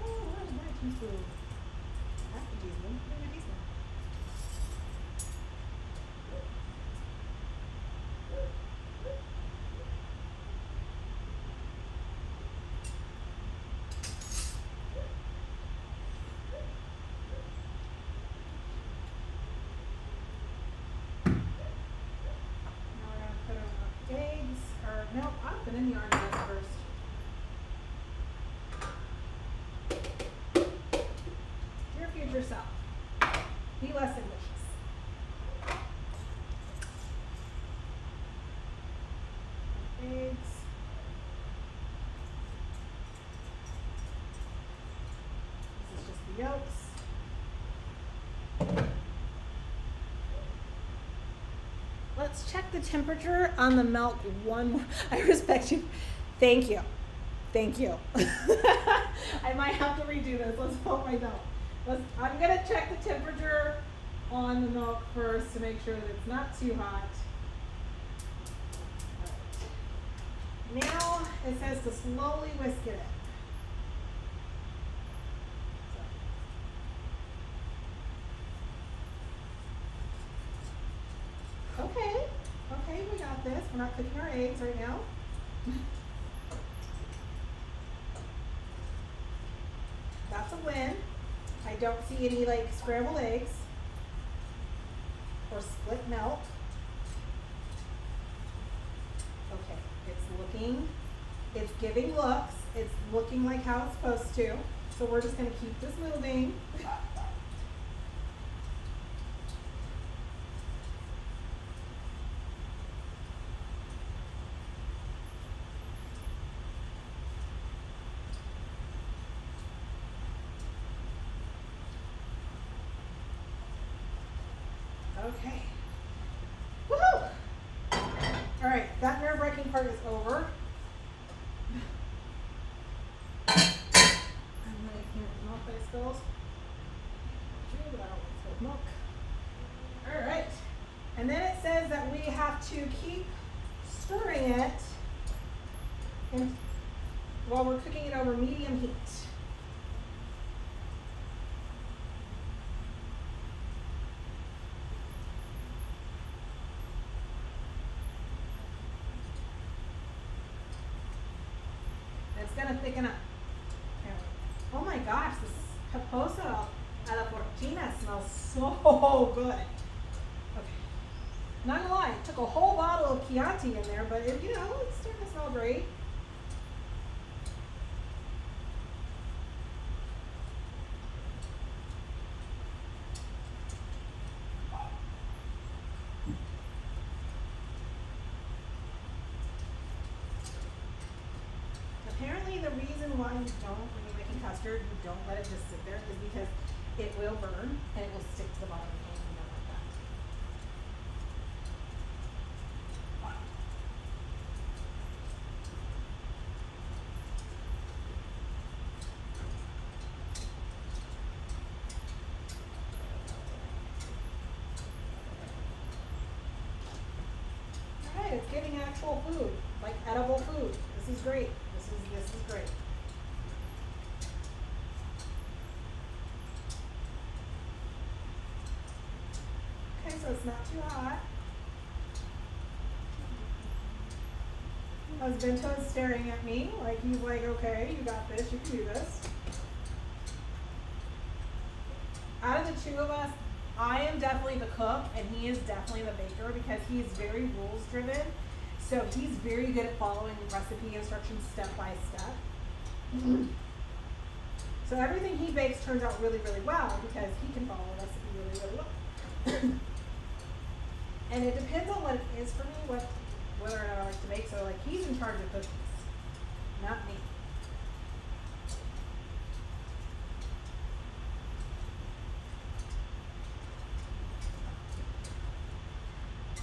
Oh, where's my teaspoon? Half a teaspoon. Where's my teaspoon? Now we're gonna put in our eggs, or no, I'll put in the orange eggs first. Dear future self, be less ambitious. Eggs. This is just the yolks. Let's check the temperature on the milk one more. I respect you. Thank you. Thank you. I might have to redo this. Let's hope I don't. I'm going to check the temperature on the milk first to make sure that it's not too hot. Right. Now it says to slowly whisk it in. Okay, we got this. We're not cooking our eggs right now. That's a win. I don't see any like scrambled eggs or split milk. Okay, it's giving looks. It's looking like how it's supposed to. So we're just gonna keep this moving. Okay. Woohoo! All right, that nerve-wracking part is over. I'm making milk that spills. But I don't want to spill milk. All right, and then it says that we have to keep stirring it while we're cooking it over medium heat. It's gonna thicken up. Oh my gosh, this Caposa a la Fortina smells so good. Okay, not gonna lie, it took a whole bottle of Chianti in there, but it, it's starting to smell great. Apparently the reason why you don't, when you're making custard, you don't let it just sit there is because it will burn and it will stick to the bottom of the pan and not like that. Alright, it's giving actual food, like edible food. This is great. This is great. Okay, so it's not too hot. Husband is staring at me like he's like, okay, you got this, you can do this. Out of the two of us, I am definitely the cook and he is definitely the baker because he is very rules driven. So he's very good at following recipe instructions step by step. So everything he bakes turns out really, really well because he can follow a recipe really, really well. And it depends on what it is for me, whether or not I like to bake. So like he's in charge of cookies, not me.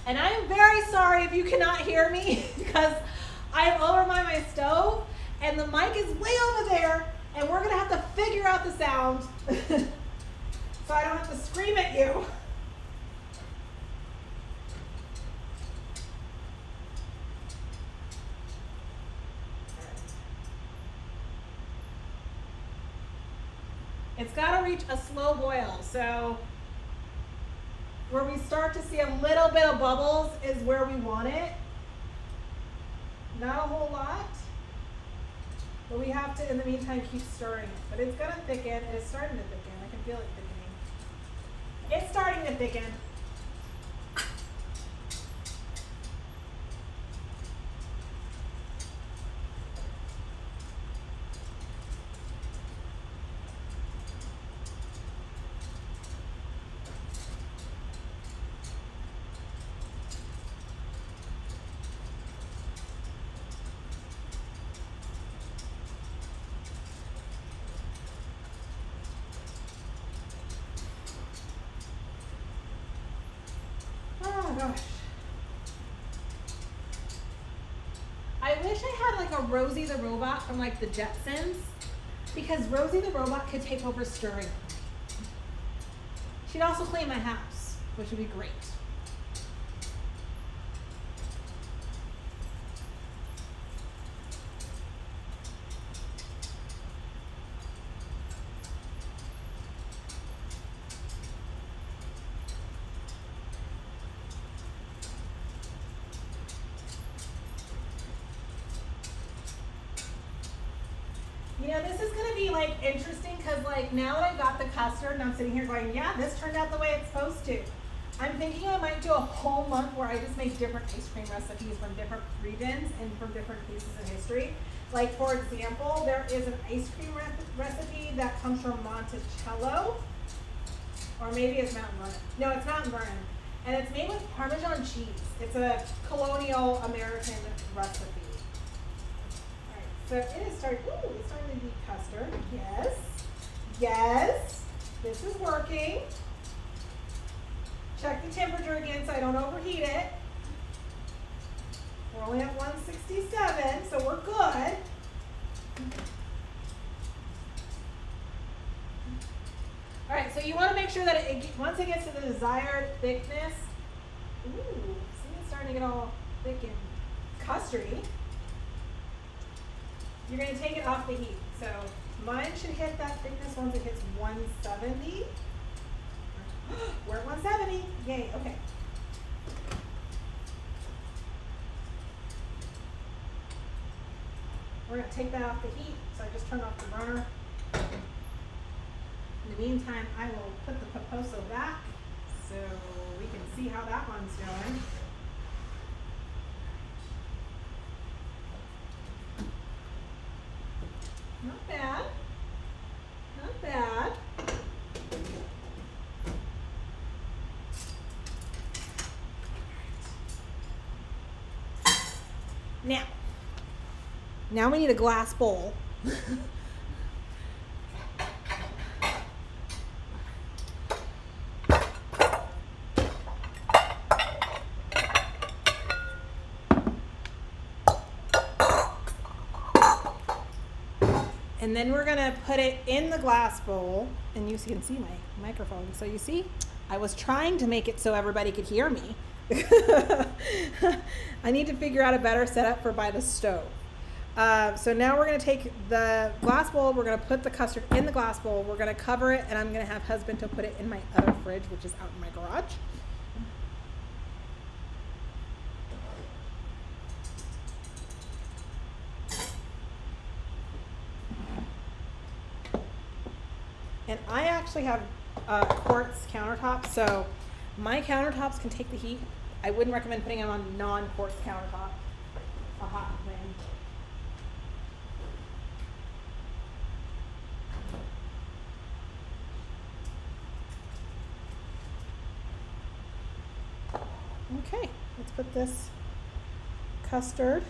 And I am very sorry if you cannot hear me because I am over by my stove and the mic is way over there and we're gonna have to figure out the sound so I don't have to scream at you. It's got to reach a slow boil. So where we start to see a little bit of bubbles is where we want it. Not a whole lot, but we have to, in the meantime, keep stirring it. But it's going to thicken, and it's starting to thicken. I can feel it thickening. It's starting to thicken. Gosh. I wish I had like a Rosie the Robot from like the Jetsons, because Rosie the Robot could take over stirring. She'd also clean my house, which would be great. You know, this is going to be like interesting because like now that I've got the custard and I'm sitting here going, yeah, this turned out the way it's supposed to. I'm thinking I might do a whole month where I just make different ice cream recipes from different regions and from different pieces of history. Like for example, there is an ice cream recipe that comes from Monticello, or maybe it's Mountain Vernon. No, it's Mountain Vernon. And it's made with Parmesan cheese. It's a colonial American recipe. So it is starting, ooh, it's starting to be custard. Yes, yes, this is working. Check the temperature again so I don't overheat it. We're only at 167, so we're good. All right, so you want to make sure that once it gets to the desired thickness, ooh, see it's starting to get all thick and custardy. You're going to take it off the heat. So mine should hit that thickness once it hits 170. We're at 170. Yay, okay. We're going to take that off the heat. So I just turned off the burner. In the meantime, I will put the puposo back so we can see how that one's going. Not bad. Not bad. Now we need a glass bowl. And then we're gonna put it in the glass bowl, and you can see my microphone. So you see, I was trying to make it so everybody could hear me. I need to figure out a better setup for by the stove. So now we're gonna take the glass bowl, we're gonna put the custard in the glass bowl, we're gonna cover it, and I'm gonna have husband to put it in my other fridge, which is out in my garage. And I actually have quartz countertops, so my countertops can take the heat. I wouldn't recommend putting them on non-quartz countertop, a hot thing. Okay, let's put this custard.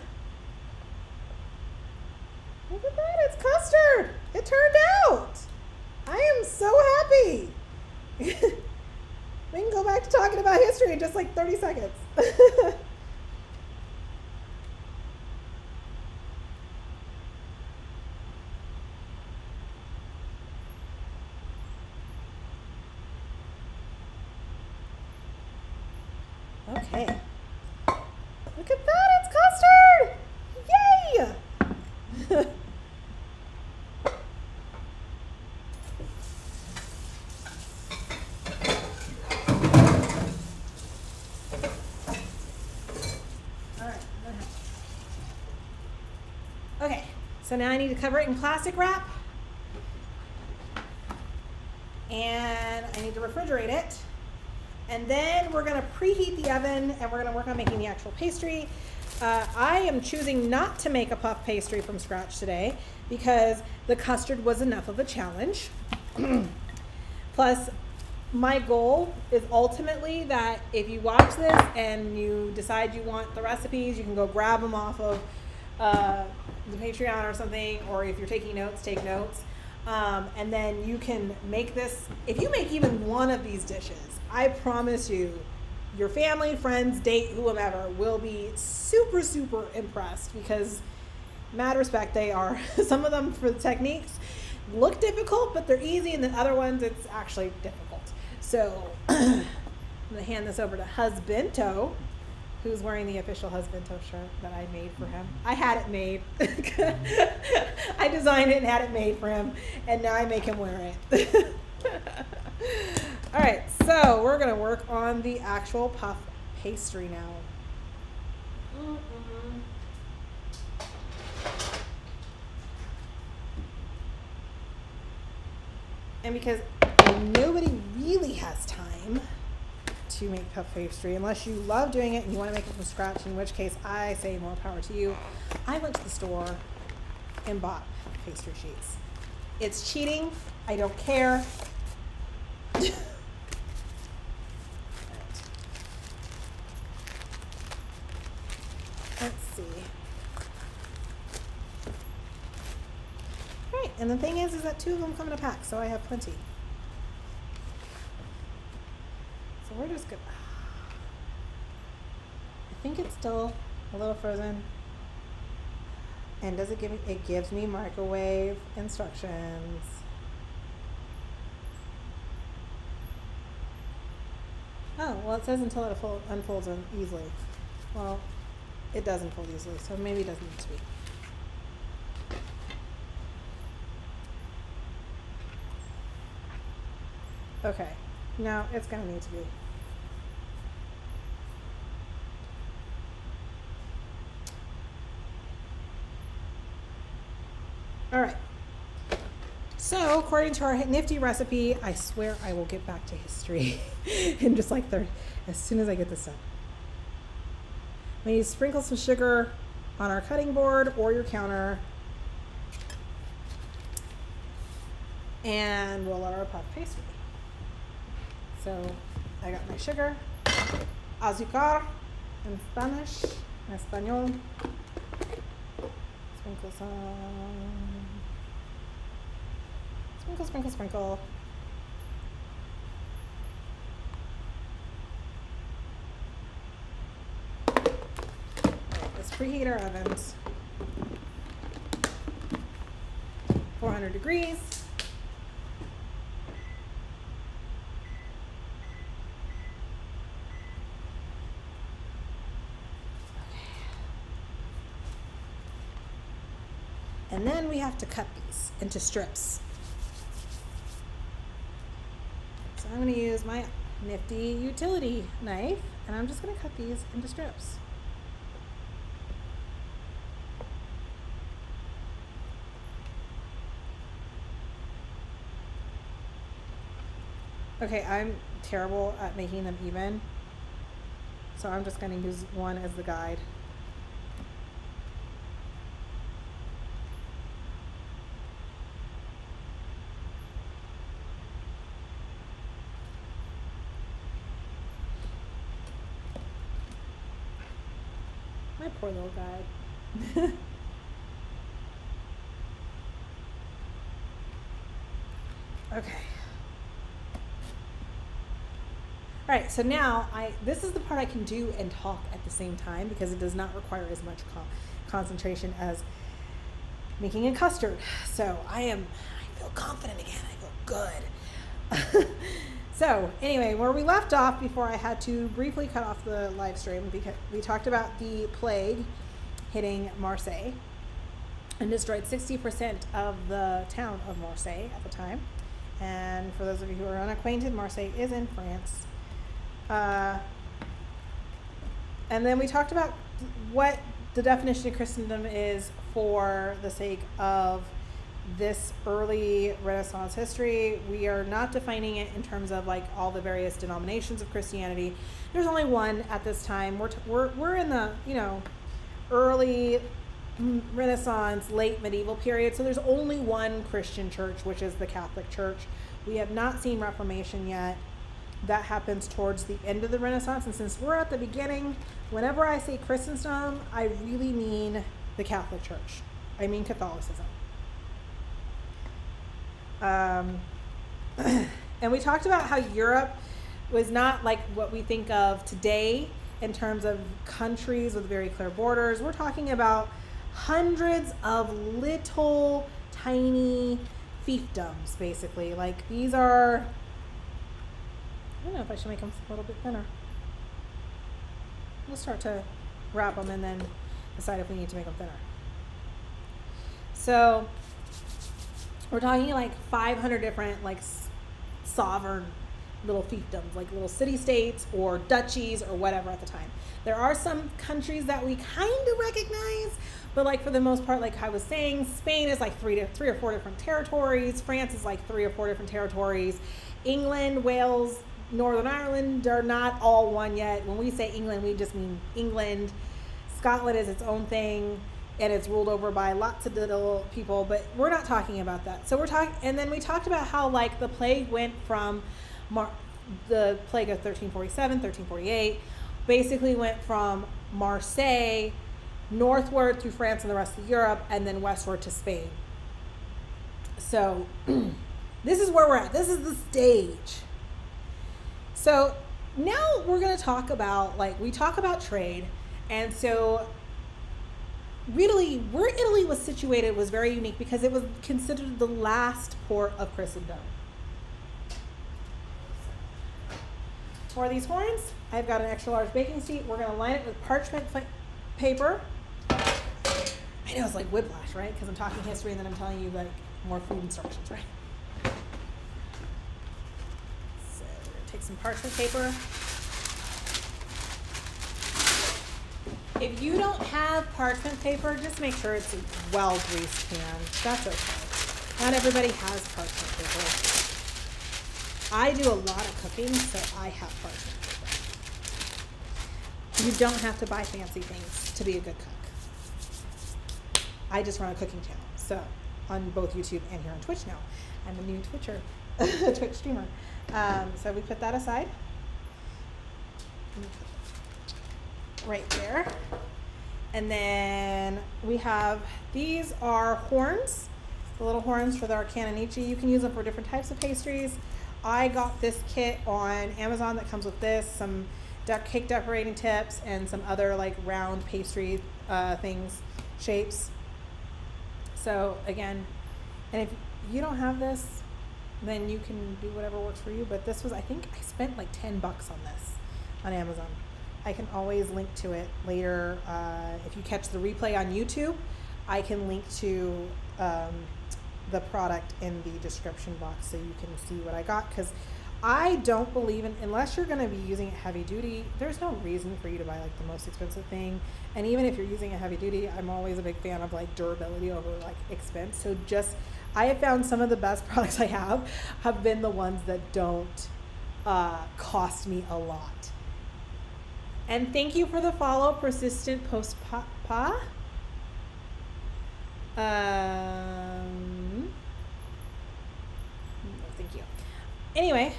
Look at that, it's custard! It turned out! I am so happy. We can go back to talking about history in just like 30 seconds. Okay. Look at that, it's custard! Yay! So now I need to cover it in plastic wrap. And I need to refrigerate it. And then we're gonna preheat the oven and we're gonna work on making the actual pastry. I am choosing not to make a puff pastry from scratch today because the custard was enough of a challenge. Plus, my goal is ultimately that if you watch this and you decide you want the recipes, you can go grab them off of the Patreon or something, or if you're taking notes, take notes. And then you can make this. If you make even one of these dishes, I promise you, your family, friends, date, whomever will be super, super impressed because, mad respect, they are. Some of them for the techniques look difficult, but they're easy, and then other ones, it's actually difficult. So I'm going to hand this over to Husbando, who's wearing the official Husbando shirt that I made for him. I had it made. I designed it and had it made for him, and now I make him wear it. All right, so we're going to work on the actual puff pastry now. And because nobody really has time to make puff pastry unless you love doing it and you want to make it from scratch, in which case I say more power to you. I went to the store and bought pastry sheets. It's cheating. I don't care. Let's see. All right, and the thing is that 2 of them come in a pack, so I have plenty. So we're just gonna, I think it's still a little frozen. And does it give me, it gives me microwave instructions. Oh, well, it says until it unfolds easily. Well, it does unfold easily, so maybe it doesn't need to be. Okay, now it's gonna need to be. All right. So, according to our nifty recipe, I swear I will get back to history in just like 30, as soon as I get this done. We need to sprinkle some sugar on our cutting board or your counter. And roll out our puff pastry. So, I got my sugar, azúcar in Spanish, en español. Sprinkle some. Sprinkle, sprinkle, sprinkle. Alright, let's preheat our ovens. 400 degrees. And then we have to cut these into strips. So I'm going to use my nifty utility knife, and I'm just going to cut these into strips. Okay, I'm terrible at making them even, so I'm just going to use one as the guide. My poor little guide. Okay. All right, so now this is the part I can do and talk at the same time because it does not require as much concentration as making a custard. So I feel confident again. I feel good. So anyway, where we left off before I had to briefly cut off the live stream because we talked about the plague hitting Marseille and destroyed 60% of the town of Marseille at the time. And for those of you who are unacquainted, Marseille is in France. And then we talked about what the definition of Christendom is for the sake of this early Renaissance history. We are not defining it in terms of like all the various denominations of Christianity. There's only one at this time. We're in the, you know, early Renaissance, late medieval period. So there's only one Christian church, which is the Catholic Church. We have not seen Reformation yet. That happens towards the end of the Renaissance. And since we're at the beginning, whenever I say Christendom, I really mean the Catholic Church. I mean Catholicism. And we talked about how Europe was not like what we think of today in terms of countries with very clear borders. We're talking about hundreds of little tiny fiefdoms, basically. Like these are, I don't know if I should make them a little bit thinner. We'll start to wrap them and then decide if we need to make them thinner. So we're talking like 500 different like sovereign little fiefdoms, like little city-states or duchies or whatever at the time. There are some countries that we kind of recognize, but like for the most part, like I was saying, Spain is like three or four different territories. France is like 3 or 4 different territories. England, Wales, Northern Ireland are not all one yet. When we say England, we just mean England. Scotland is its own thing, and it's ruled over by lots of little people, but we're not talking about that. So we're talking, and then we talked about how like the plague went from the plague of 1347, 1348, basically went from Marseille northward through France and the rest of Europe, and then westward to Spain. So this is where we're at. This is the stage. So now we're going to talk about, like, we talk about trade, and so really, where Italy was situated was very unique because it was considered the last port of Christendom. For these horns, I've got an extra large baking sheet. We're going to line it with parchment paper. I know it's like whiplash, right? Because I'm talking history and then I'm telling you like more food instructions, right? So we're going to take some parchment paper. If you don't have parchment paper, just make sure it's a well-greased pan. That's okay. Not everybody has parchment paper. I do a lot of cooking, so I have parchment paper. You don't have to buy fancy things to be a good cook. I just run a cooking channel, so on both YouTube and here on Twitch now. I'm a new Twitch streamer. So we put that aside. Right there. And then we have, these are horns, the little horns for our canonici. You can use them for different types of pastries. I got this kit on Amazon that comes with this, some cake decorating tips, and some other like round pastry things, shapes. So again, and if you don't have this, then you can do whatever works for you. But this was, I think I spent like $10 on this on Amazon. I can always link to it later. If you catch the replay on YouTube, I can link to the product in the description box so you can see what I got. Because I don't believe in, unless you're going to be using it heavy duty, there's no reason for you to buy like the most expensive thing. And even if you're using it heavy duty, I'm always a big fan of like durability over like expense. So just, I have found some of the best products I have been the ones that don't cost me a lot. And thank you for the follow, Persistent Post Pa. No, thank you. Anyway,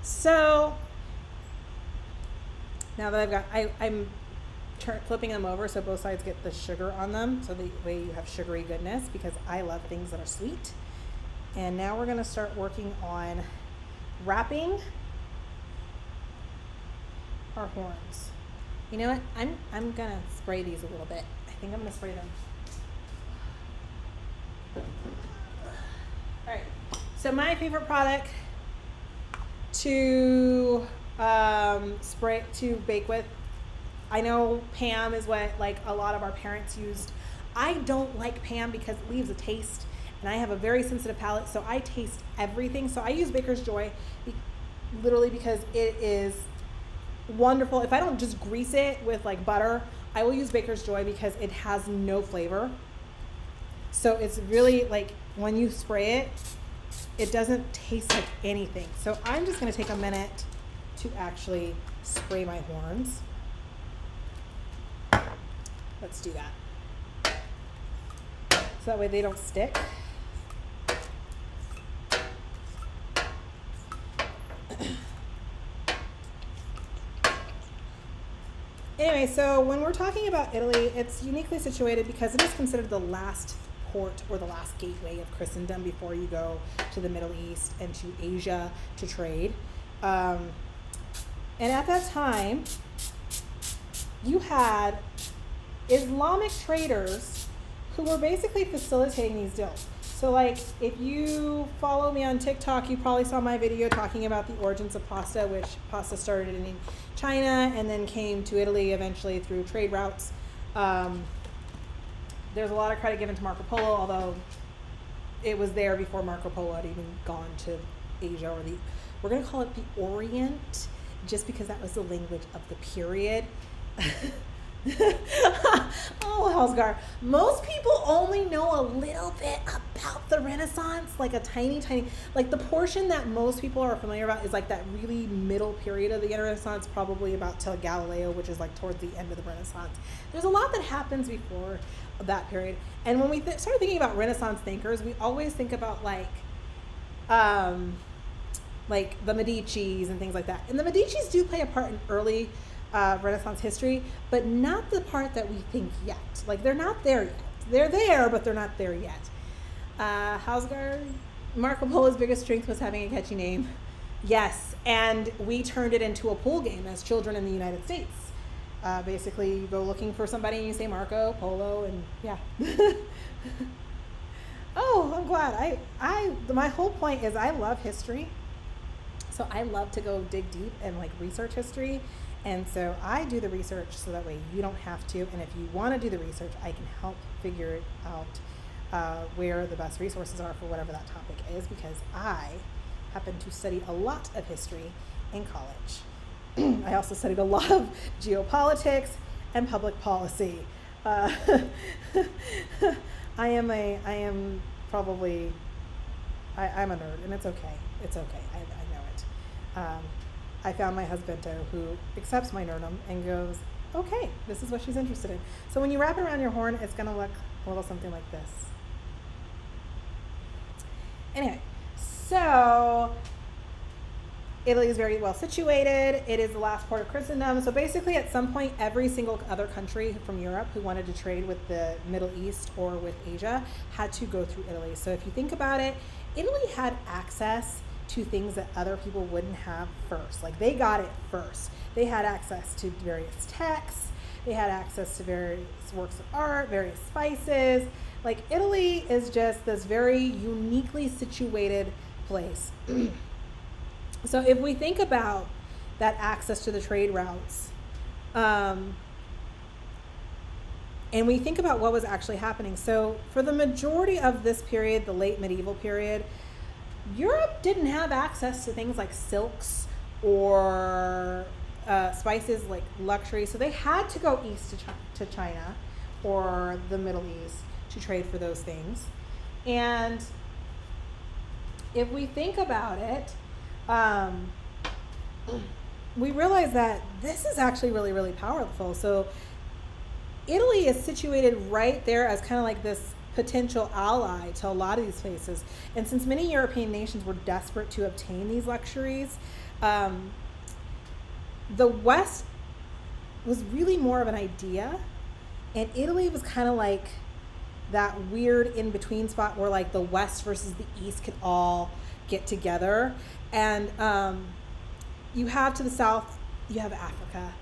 so now that I've got, I'm flipping them over so both sides get the sugar on them, so the way you have sugary goodness, because I love things that are sweet. And now we're gonna start working on wrapping our horns. You know what? I'm gonna spray these a little bit. I think I'm gonna spray them. All right. So my favorite product to bake with, I know Pam is what like a lot of our parents used. I don't like Pam because it leaves a taste, and I have a very sensitive palate, so I taste everything. So I use Baker's Joy literally because it is wonderful. If I don't just grease it with like butter, I will use Baker's Joy because it has no flavor. So it's really like when you spray it, it doesn't taste like anything. So I'm just gonna take a minute to actually spray my horns. Let's do that. So that way they don't stick. Anyway, so when we're talking about Italy, it's uniquely situated because it is considered the last port or the last gateway of Christendom before you go to the Middle East and to Asia to trade. And at that time, you had Islamic traders who were basically facilitating these deals. So like if you follow me on TikTok, you probably saw my video talking about the origins of pasta, which pasta started in China and then came to Italy eventually through trade routes. There's a lot of credit given to Marco Polo, although it was there before Marco Polo had even gone to Asia, or we're going to call it the Orient, just because that was the language of the period. Oh, Hellsgar. Most people only know a little bit about the Renaissance, like a tiny, like the portion that most people are familiar about is like that really middle period of the Renaissance, probably about till Galileo, which is like towards the end of the Renaissance. There's a lot that happens before that period. And when we started thinking about Renaissance thinkers, we always think about like the Medicis and things like that. And the Medicis do play a part in early Renaissance history, but not the part that we think yet. Like they're not there yet. They're there, but they're not there yet. Hausgaard, Marco Polo's biggest strength was having a catchy name. Yes, and we turned it into a pool game as children in the United States. Basically, you go looking for somebody and you say Marco Polo, and yeah. Oh, I'm glad. My whole point is I love history, so I love to go dig deep and like research history. And so I do the research so that way you don't have to. And if you want to do the research, I can help figure it out where the best resources are for whatever that topic is, because I happen to study a lot of history in college. I also studied a lot of geopolitics and public policy. I'm a nerd, and it's okay. It's okay. I know it. I found my husbando who accepts my nerdum and goes, okay, this is what she's interested in. So when you wrap it around your horn, it's going to look a little something like this. Anyway, so Italy is very well situated. It is the last port of Christendom. So basically at some point, every single other country from Europe who wanted to trade with the Middle East or with Asia had to go through Italy. So if you think about it, Italy had access to things that other people wouldn't have first. Like they got it first. They had access to various texts. They had access to various works of art, various spices. Like Italy is just this very uniquely situated place. So if we think about that access to the trade routes, and we think about what was actually happening. So for the majority of this period, the late medieval period, Europe didn't have access to things like silks or spices like luxury. So they had to go east to China or the Middle East to trade for those things. And if we think about it, we realize that this is actually really, really powerful. So Italy is situated right there as kind of like this potential ally to a lot of these places. And since many European nations were desperate to obtain these luxuries, the West was really more of an idea, and Italy was kind of like that weird in-between spot where like the West versus the East could all get together. And you have to the south, you have Africa.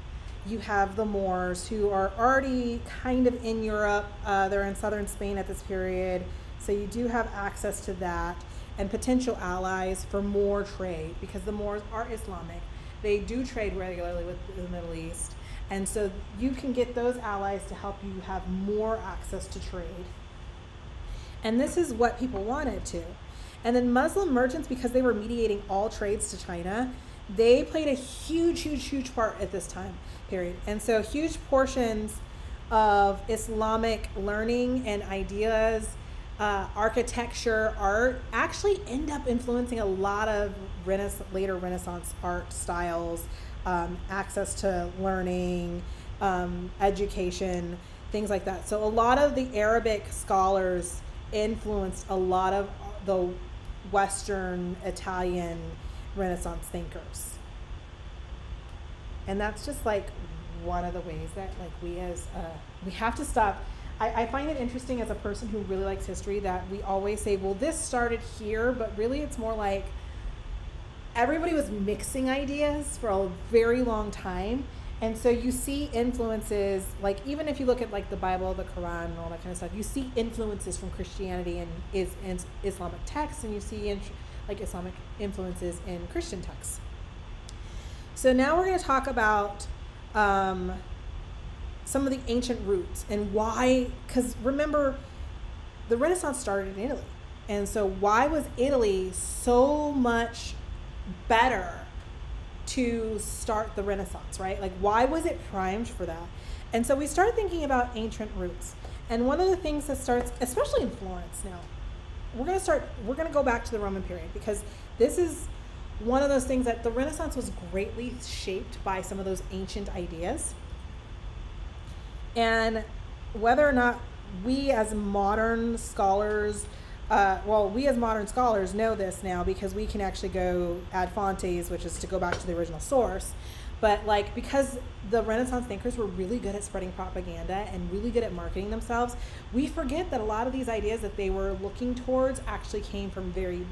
You have the Moors, who are already kind of in Europe. They're in southern Spain at this period. So you do have access to that and potential allies for more trade, because the Moors are Islamic. They do trade regularly with the Middle East. And so you can get those allies to help you have more access to trade. And this is what people wanted to. And then Muslim merchants, because they were mediating all trades to China, they played a huge part at this time period. And so huge portions of Islamic learning and ideas, architecture, art, actually end up influencing a lot of later Renaissance art styles, access to learning, education, things like that. So a lot of the Arabic scholars influenced a lot of the Western Italian Renaissance thinkers. And that's just like one of the ways that like we have to stop. I find it interesting as a person who really likes history that we always say, well, this started here, but really it's more like everybody was mixing ideas for a very long time. And so you see influences, like even if you look at like the Bible, the Quran, and all that kind of stuff, you see influences from Christianity and Islamic texts, and you see like Islamic influences in Christian texts. So now we're going to talk about some of the ancient roots and why, because remember, the Renaissance started in Italy. And so why was Italy so much better to start the Renaissance, right? Like why was it primed for that? And so we started thinking about ancient roots. And one of the things that starts, especially in Florence now, we're going to go back to the Roman period, because this is one of those things that the Renaissance was greatly shaped by some of those ancient ideas. And whether or not we as modern scholars, we as modern scholars know this now because we can actually go ad fontes, which is to go back to the original source. But like, because the Renaissance thinkers were really good at spreading propaganda and really good at marketing themselves, we forget that a lot of these ideas that they were looking towards actually came from very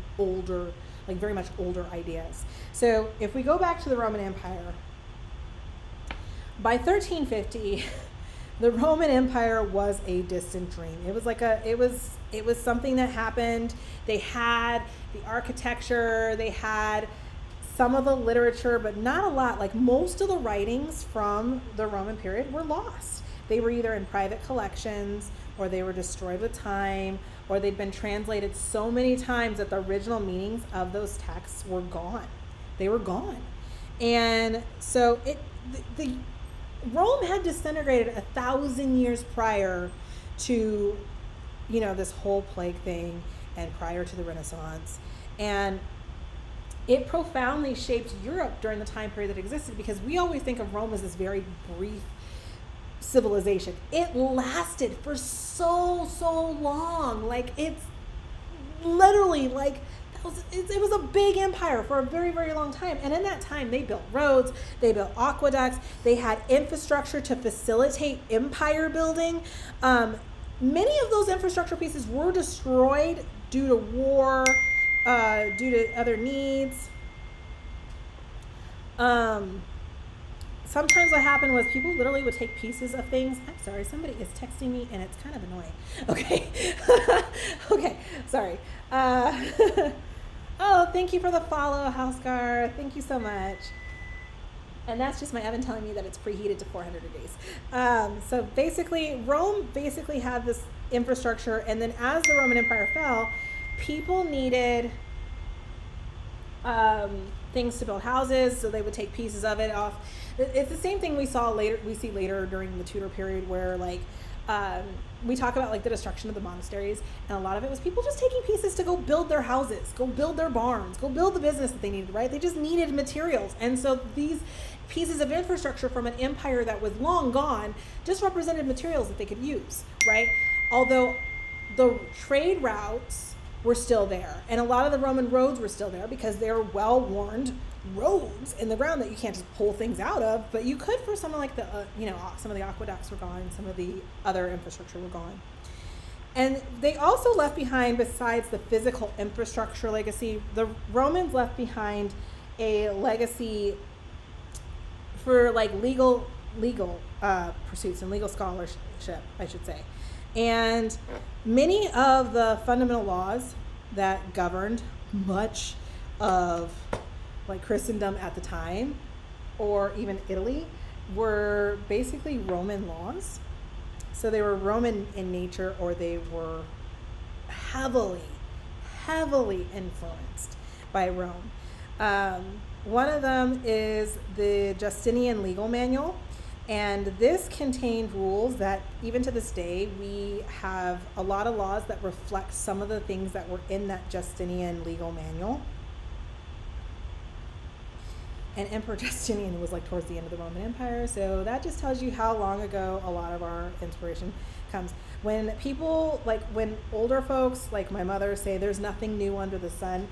much older ideas. So if we go back to the Roman Empire, by 1350, the Roman Empire was a distant dream. It was something that happened. They had the architecture, they had some of the literature, but not a lot. Like most of the writings from the Roman period were lost. They were either in private collections, or they were destroyed with time, or they'd been translated so many times that the original meanings of those texts were gone. They were gone. And so Rome had disintegrated 1,000 years prior to, this whole plague thing and prior to the Renaissance. And it profoundly shaped Europe during the time period that existed, because we always think of Rome as this very brief civilization. It lasted for so long. Like it's literally like it was a big empire for a very, very long time. And in that time, they built roads, they built aqueducts, they had infrastructure to facilitate empire building. Many of those infrastructure pieces were destroyed due to war, due to other needs. Sometimes what happened was people literally would take pieces of things. I'm sorry, somebody is texting me and it's kind of annoying. Okay. Okay, sorry. Oh, thank you for the follow, Housegar. Thank you so much. And that's just my oven telling me that it's preheated to 400 degrees. So basically, Rome basically had this infrastructure, and then as the Roman Empire fell, people needed things to build houses, so they would take pieces of it off. It's the same thing we see later during the Tudor period, where like we talk about like the destruction of the monasteries, and a lot of it was people just taking pieces to go build their houses, go build their barns, go build the business that they needed, right? They just needed materials. And so these pieces of infrastructure from an empire that was long gone just represented materials that they could use, right? Although the trade routes were still there, and a lot of the Roman roads were still there because they're well-worn roads in the ground that you can't just pull things out of, but you could for something like the some of the aqueducts were gone, some of the other infrastructure were gone. And they also left behind, besides the physical infrastructure legacy, the Romans left behind a legacy for like legal pursuits and legal scholarship, I should say. And many of the fundamental laws that governed much of like Christendom at the time, or even Italy, were basically Roman laws. So they were Roman in nature, or they were heavily influenced by Rome. One of them is the Justinian Legal Manual, and this contained rules that even to this day we have a lot of laws that reflect some of the things that were in that Justinian Legal Manual. And Emperor Justinian was like towards the end of the Roman Empire, so that just tells you how long ago a lot of our inspiration comes. When people, like when older folks like my mother say there's nothing new under the sun,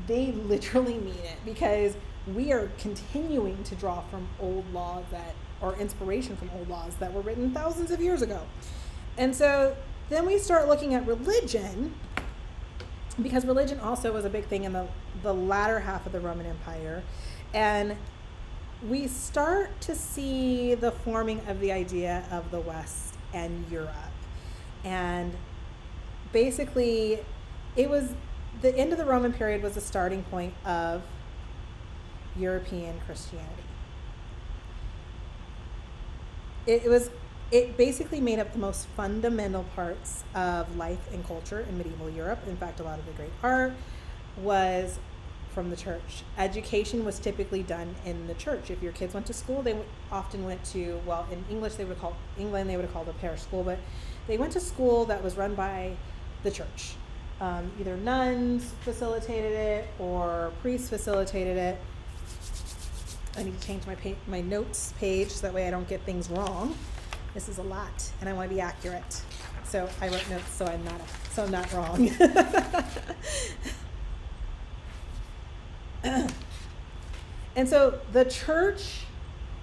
they literally mean it, because we are continuing to draw from old laws that, or inspiration from old laws that were written thousands of years ago. And so then we start looking at religion, because religion also was a big thing in the latter half of the Roman Empire. And we start to see the forming of the idea of the West and Europe. And basically, it was the end of the Roman period was the starting point of European Christianity. It basically made up the most fundamental parts of life and culture in medieval Europe. In fact, a lot of the great art was from the church. Education was typically done in the church. If your kids went to school, they often went to, well, in English they would call England, they would have called a parish school, but they went to school that was run by the church. Either nuns facilitated it or priests facilitated it. I need to change my notes page so that way I don't get things wrong. This is a lot, and I want to be accurate. So I wrote notes so I'm not wrong. And so the church,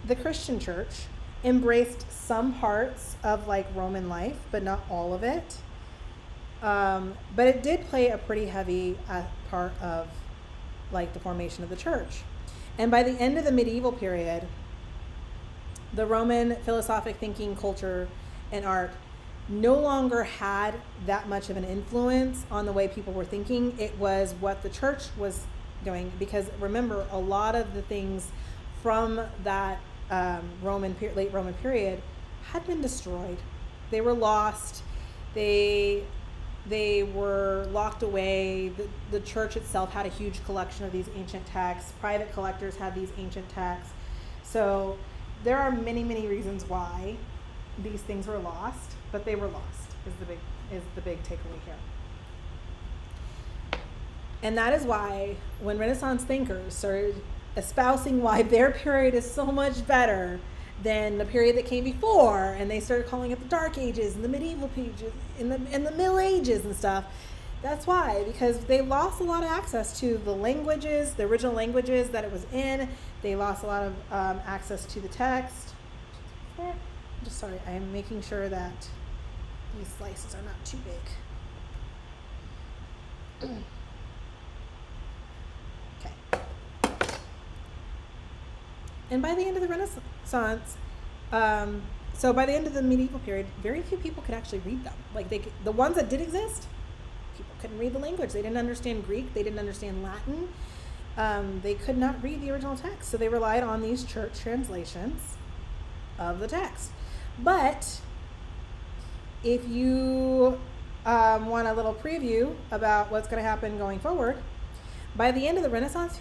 the Christian church, embraced some parts of like Roman life, but not all of it. But it did play a pretty heavy part of like the formation of the church. And by the end of the medieval period, the Roman philosophic thinking, culture, and art no longer had that much of an influence on the way people were thinking. It was what the church was doing, because remember, a lot of the things from that late Roman period had been destroyed. They were lost. They were locked away. The church itself had a huge collection of these ancient texts. Private collectors had these ancient texts. So there are many, many reasons why these things were lost, but they were lost is the big takeaway here. And that is why when Renaissance thinkers started espousing why their period is so much better than the period that came before, and they started calling it the Dark Ages and the Medieval Ages and the Middle Ages and stuff, that's why, because they lost a lot of access to the languages, the original languages that it was in. They lost a lot of access to the text. I'm just sorry, I am making sure that these slices are not too big. And by the end of the Renaissance, so by the end of the medieval period, very few people could actually read them. Like the ones that did exist, people couldn't read the language. They didn't understand Greek. They didn't understand Latin. They could not read the original text. So they relied on these church translations of the text. But if you want a little preview about what's going to happen going forward, by the end of the Renaissance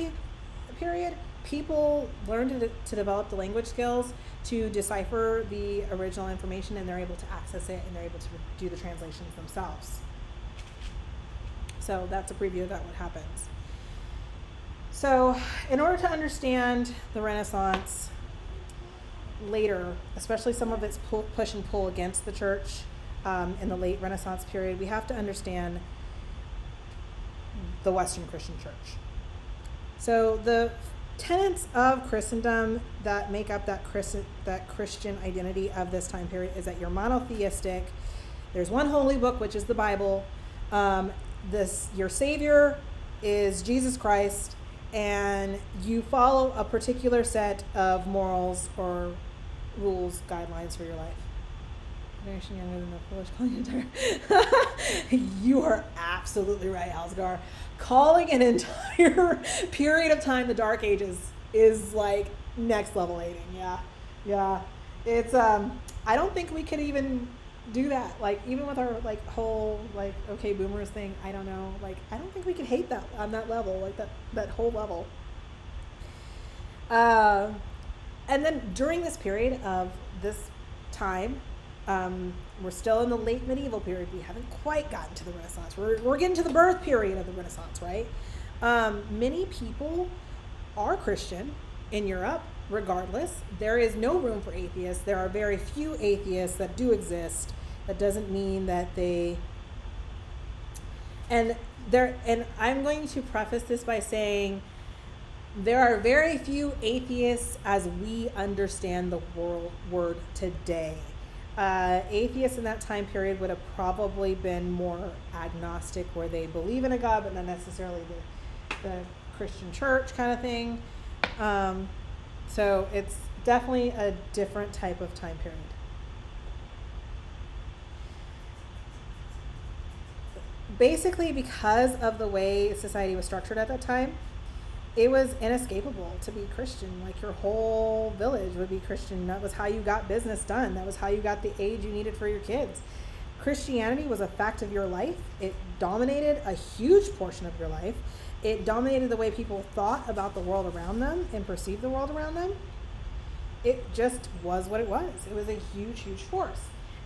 period, people learned to develop the language skills to decipher the original information, and they're able to access it, and they're able to do the translations themselves. So that's a preview of that, what happens. So in order to understand the Renaissance later, especially some of its push and pull against the church in the late Renaissance period, we have to understand the Western Christian church. So the tenets of Christendom that make up that Christian identity of this time period is that you're monotheistic. There's one holy book, which is the Bible. Your Savior is Jesus Christ, and you follow a particular set of morals or rules, guidelines for your life. Generation younger than the foolish calling entire. You are absolutely right, Halsgar. Calling an entire period of time the Dark Ages is like next level hating. Yeah. It's I don't think we could even do that. Like even with our like whole like okay boomers thing, I don't know. Like I don't think we could hate that on that level, like that whole level. And then during this period of this time, we're still in the late medieval period. We haven't quite gotten to the Renaissance. We're getting to the birth period of the Renaissance, right? Many people are Christian in Europe, regardless. There is no room for atheists. There are very few atheists that do exist. That doesn't mean that they... And I'm going to preface this by saying there are very few atheists as we understand the word today. Atheists in that time period would have probably been more agnostic, where they believe in a God, but not necessarily the Christian church kind of thing. So it's definitely a different type of time period. Basically, because of the way society was structured at that time, it was inescapable to be Christian. Like, your whole village would be Christian. That was how you got business done. That was how you got the aid you needed for your kids. Christianity was a fact of your life. It dominated a huge portion of your life. It dominated the way people thought about the world around them and perceived the world around them. It just was what it was. It was a huge, huge force.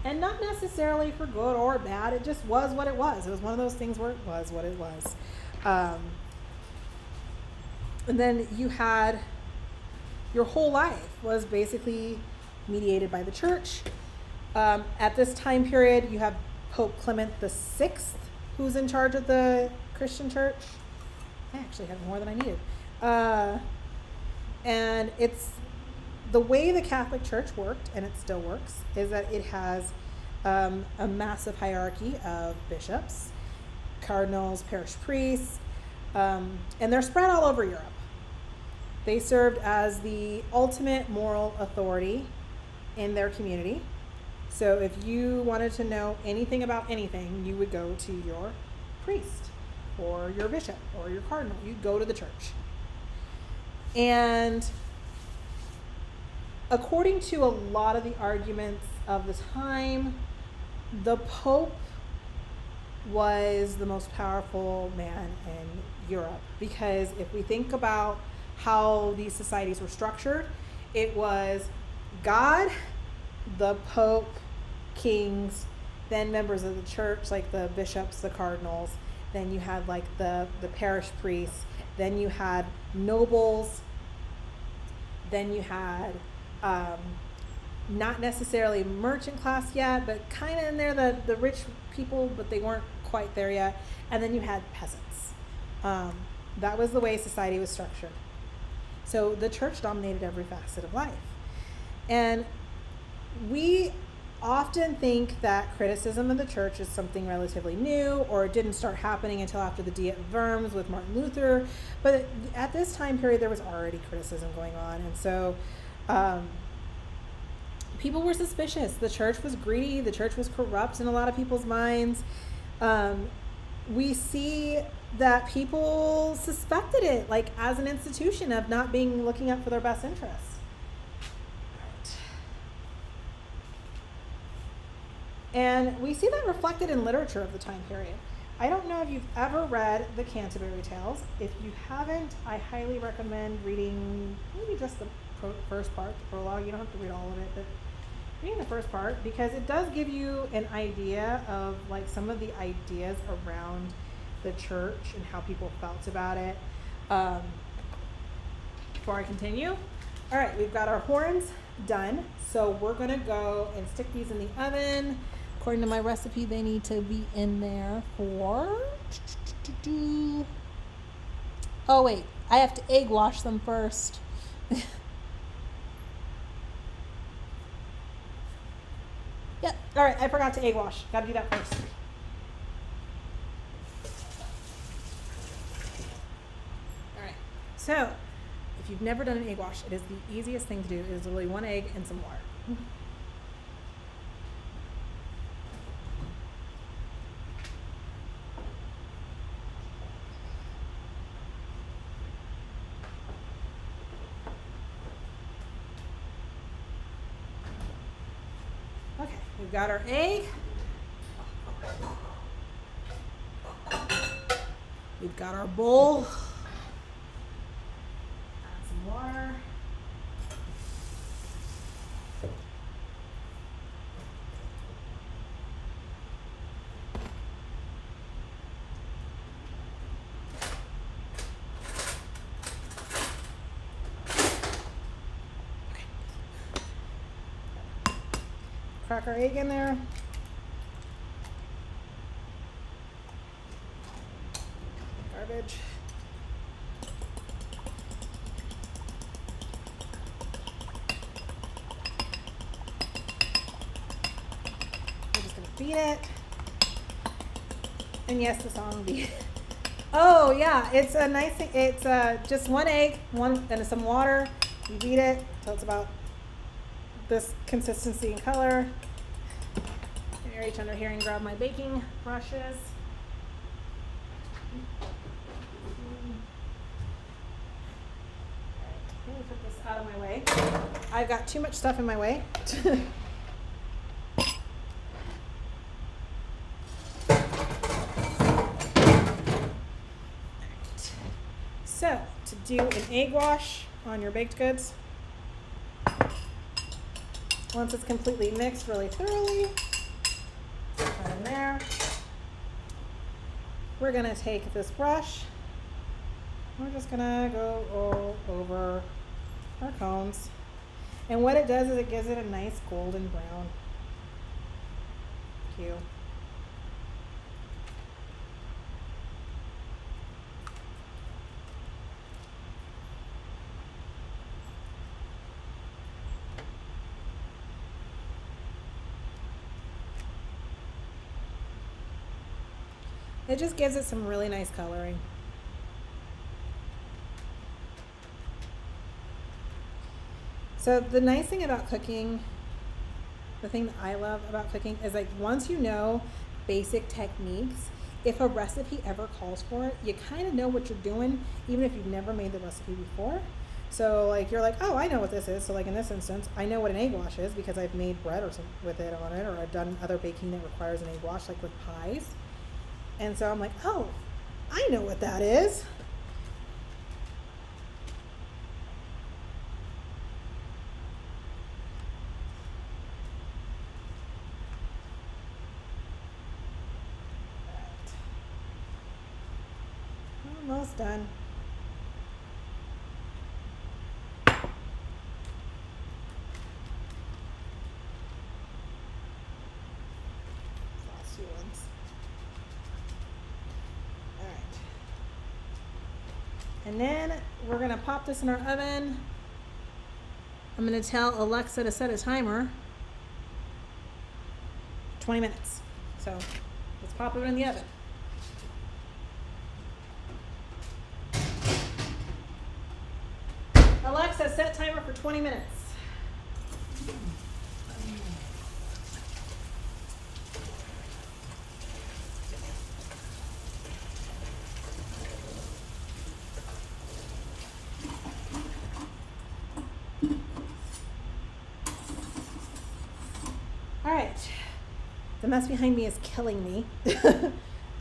And not necessarily for good or bad. It just was what it was. It was one of those things where it was what it was. And then you had your whole life was basically mediated by the church. At this time period, you have Pope Clement VI, who's in charge of the Christian church. I actually have more than I needed. And it's the way the Catholic Church worked, and it still works, is that it has a massive hierarchy of bishops, cardinals, parish priests, and they're spread all over Europe. They served as the ultimate moral authority in their community. So if you wanted to know anything about anything, you would go to your priest or your bishop or your cardinal. You'd go to the church. And according to a lot of the arguments of the time, the Pope was the most powerful man in Europe, because if we think about how these societies were structured, it was God, the Pope, kings, then members of the church, like the bishops, the cardinals, then you had like the parish priests, then you had nobles, then you had not necessarily merchant class yet, but kind of in there, the rich people, but they weren't quite there yet, and then you had peasants. That was the way society was structured. So the church dominated every facet of life. And we often think that criticism of the church is something relatively new, or it didn't start happening until after the Diet of Worms with Martin Luther. But at this time period, there was already criticism going on. And so people were suspicious. The church was greedy. The church was corrupt in a lot of people's minds. We see that people suspected it, like, as an institution, of not looking out for their best interests. Right. And we see that reflected in literature of the time period. I don't know if you've ever read the Canterbury Tales. If you haven't, I highly recommend reading maybe just the first part, the prologue. You don't have to read all of it, but reading the first part, because it does give you an idea of like some of the ideas around the church and how people felt about it. Before I continue, all right, we've got our horns done, so we're gonna go and stick these in the oven. According to my recipe, they need to be in there for, oh wait, I have to egg wash them first. Yep, all right, I forgot to egg wash. Gotta do that first. All right, so if you've never done an egg wash, it is the easiest thing to do. It is literally one egg and some water. Okay, we've got our egg. We've got our bowl. Add some water. crack our egg in there. Garbage. We're just gonna beat it. And yes, the song beat. Oh yeah, it's a nice thing. It's just one egg, and some water. You beat it till it's about this consistency and color. I reach under here and grab my baking brushes. Let me put this out of my way. I've got too much stuff in my way. So, to do an egg wash on your baked goods, once it's completely mixed really thoroughly, put it in there. We're going to take this brush. We're just going to go all over our cones. And what it does is it gives it a nice golden brown hue. It just gives it some really nice coloring. So the nice thing about cooking, the thing that I love about cooking is like once you know basic techniques, if a recipe ever calls for it, you kind of know what you're doing, even if you've never made the recipe before. So like you're like, oh, I know what this is. So like in this instance, I know what an egg wash is because I've made bread or something with it on it, or I've done other baking that requires an egg wash, like with pies. And so I'm like, oh, I know what that is. Almost done. Last few ones. All right. And then we're going to pop this in our oven. I'm going to tell Alexa to set a timer. 20 minutes. So let's pop it in the oven. Alexa, set timer for 20 minutes. All right. The mess behind me is killing me.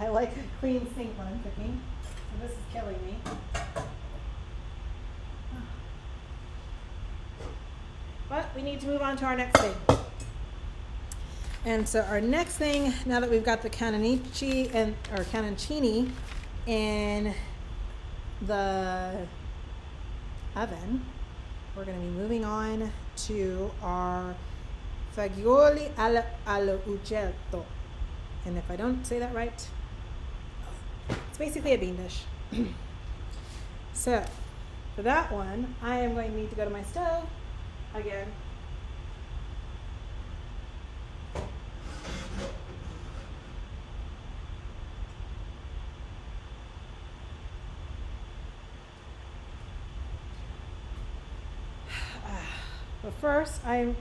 I like a clean sink when I'm cooking, so this is killing me. But we need to move on to our next thing. And so our next thing, now that we've got the cannoncini in the oven, we're going to be moving on to our fagioli all'uccello. And if I don't say that right, it's basically a bean dish. So for that one, I am going to need to go to my stove again. But first, I've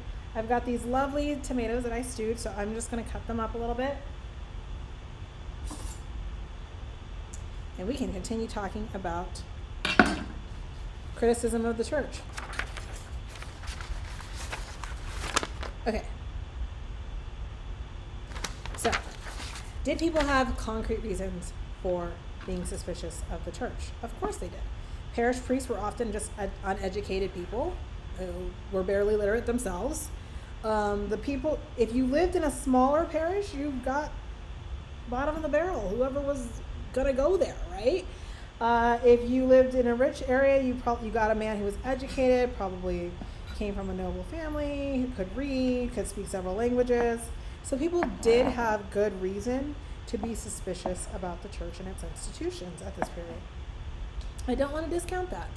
got these lovely tomatoes that I stewed, so I'm just going to cut them up a little bit. And we can continue talking about criticism of the church. Okay. So, did people have concrete reasons for being suspicious of the church? Of course they did. Parish priests were often just uneducated people who were barely literate themselves. The people, if you lived in a smaller parish, you got bottom of the barrel, whoever was gonna go there, right? If you lived in a rich area, you got a man who was educated, probably came from a noble family, could read, could speak several languages. So people did have good reason to be suspicious about the church and its institutions at this period. I don't want to discount that.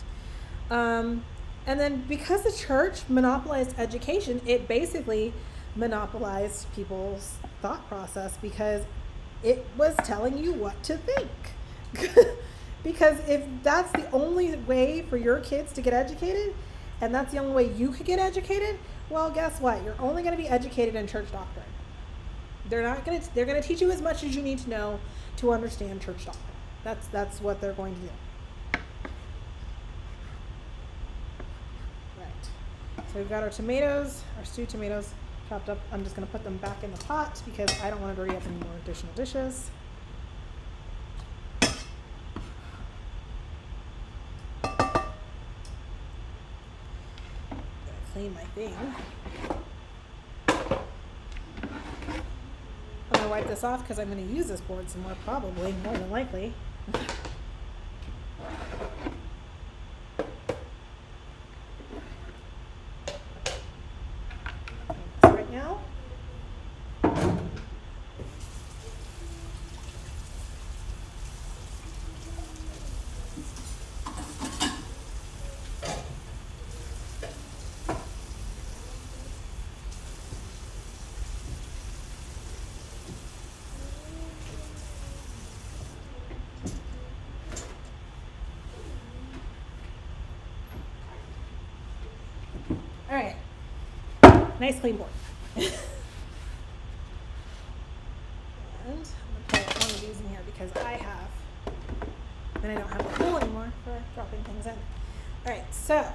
And then because the church monopolized education, it basically monopolized people's thought process because it was telling you what to think. Because if that's the only way for your kids to get educated, and that's the only way you could get educated, well, guess what? You're only going to be educated in church doctrine. They're going to teach you as much as you need to know to understand church doctrine. That's what they're going to do. Right. So we've got our tomatoes, our stewed tomatoes chopped up. I'm just going to put them back in the pot because I don't want to dirty up any more additional dishes. Clean my thing. I'm going to wipe this off because I'm going to use this board some more, probably, more than likely. Right now. All right, nice clean board. And I'm going to put one of these in here because I have, and I don't have the hole anymore for dropping things in. All right, so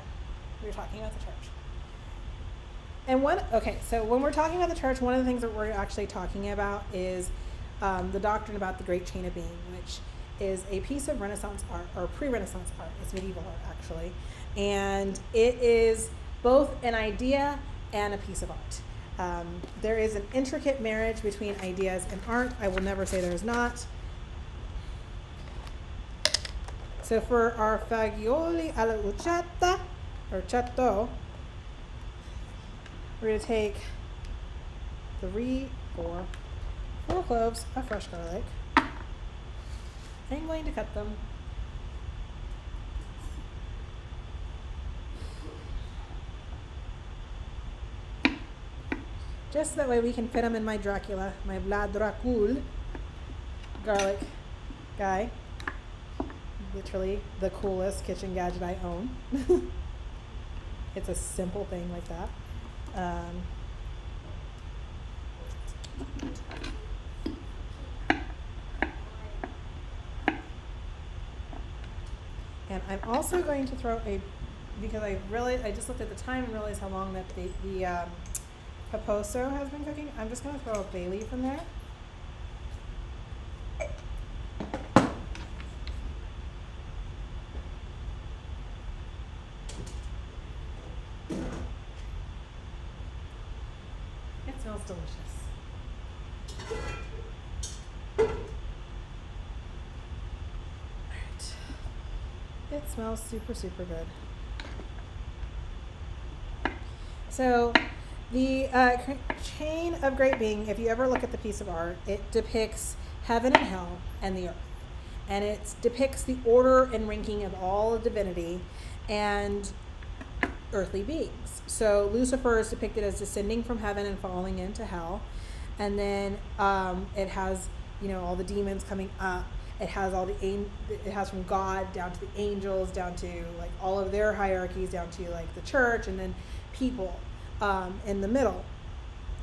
we were talking about the church. And so when we're talking about the church, one of the things that we're actually talking about is the doctrine about the great chain of being, which is a piece of Renaissance art, or pre-Renaissance art. It's medieval art, actually. And it is both an idea and a piece of art. There is an intricate marriage between ideas and art. I will never say there is not. So for our fagioli alla uccetta, or cetto, we're going to take four cloves of fresh garlic. I'm going to cut them just that way we can fit them in my Dracula, my Vlad Dracul garlic guy. Literally the coolest kitchen gadget I own. It's a simple thing like that. And I'm also going to throw because I just looked at the time and realized how long that the Paposo has been cooking. I'm just going to throw a bay leaf in there. It smells delicious. Alright. It smells super, super good. So the chain of great being, if you ever look at the piece of art, it depicts heaven and hell and the earth. And it depicts the order and ranking of all of divinity and earthly beings. So Lucifer is depicted as descending from heaven and falling into hell. And then it has, all the demons coming up. It has it has from God down to the angels, down to like all of their hierarchies, down to like the church, and then people in the middle.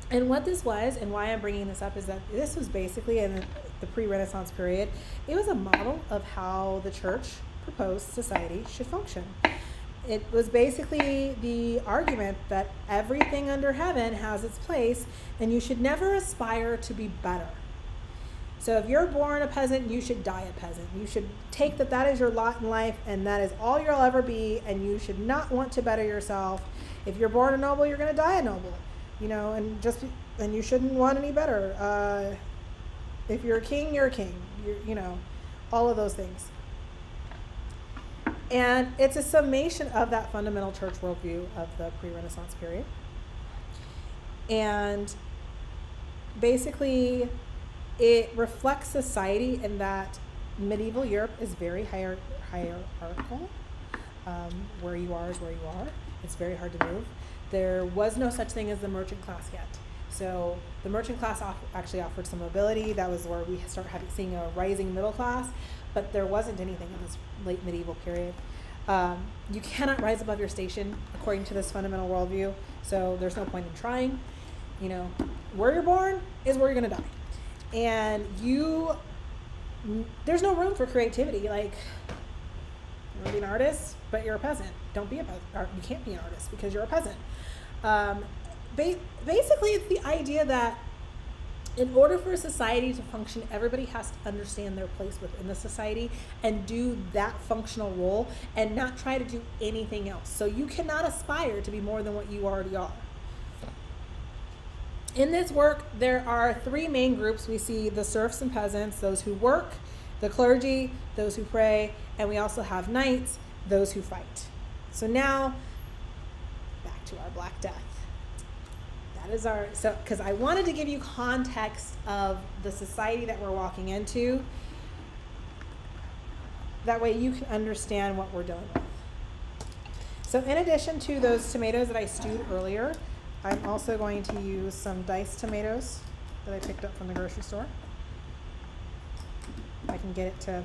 And what this was, and why I'm bringing this up, is that this was basically in the pre-Renaissance period. It was a model of how the church proposed society should function. It was basically the argument that everything under heaven has its place, and you should never aspire to be better. So if you're born a peasant, you should die a peasant. You should take that is your lot in life, and that is all you'll ever be, and you should not want to better yourself. If you're born a noble, you're going to die a noble, and you shouldn't want any better. If you're a king, you're a king. All of those things. And it's a summation of that fundamental church worldview of the pre-Renaissance period. And basically, it reflects society in that medieval Europe is very hierarchical. Where you are is where you are. It's very hard to move. There was no such thing as the merchant class yet. So the merchant class actually offered some mobility. That was where we seeing a rising middle class, but there wasn't anything in this late medieval period. You cannot rise above your station according to this fundamental worldview, so there's no point in trying. You know, where you're born is where you're gonna die. And there's no room for creativity. Like, you wanna be an artist, but you're a peasant. Don't be a peasant, or you can't be an artist because you're a peasant. Basically, it's the idea that in order for a society to function, everybody has to understand their place within the society and do that functional role and not try to do anything else. So you cannot aspire to be more than what you already are. In this work, there are three main groups. We see the serfs and peasants, those who work, the clergy, those who pray, and we also have knights, those who fight. So now, back to our Black Death. That is because I wanted to give you context of the society that we're walking into. That way you can understand what we're dealing with. So in addition to those tomatoes that I stewed earlier, I'm also going to use some diced tomatoes that I picked up from the grocery store. If I can get it to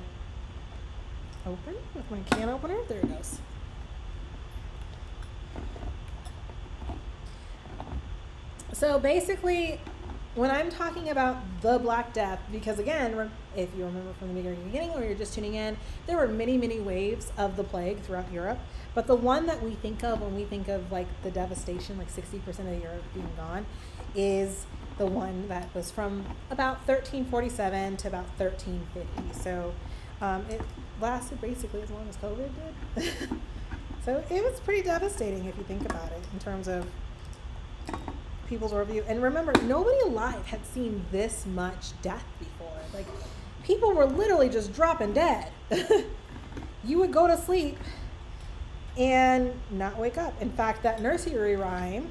open with my can opener. There it goes. So basically, when I'm talking about the Black Death, because again, if you remember from the beginning or you're just tuning in, there were many, many waves of the plague throughout Europe. But the one that we think of when we think of like the devastation, like 60% of Europe being gone, is the one that was from about 1347 to about 1350. So it lasted basically as long as COVID did. So it was pretty devastating if you think about it in terms of people's worldview. And remember, nobody alive had seen this much death before. Like, people were literally just dropping dead. You would go to sleep and not wake up. In fact, that nursery rhyme,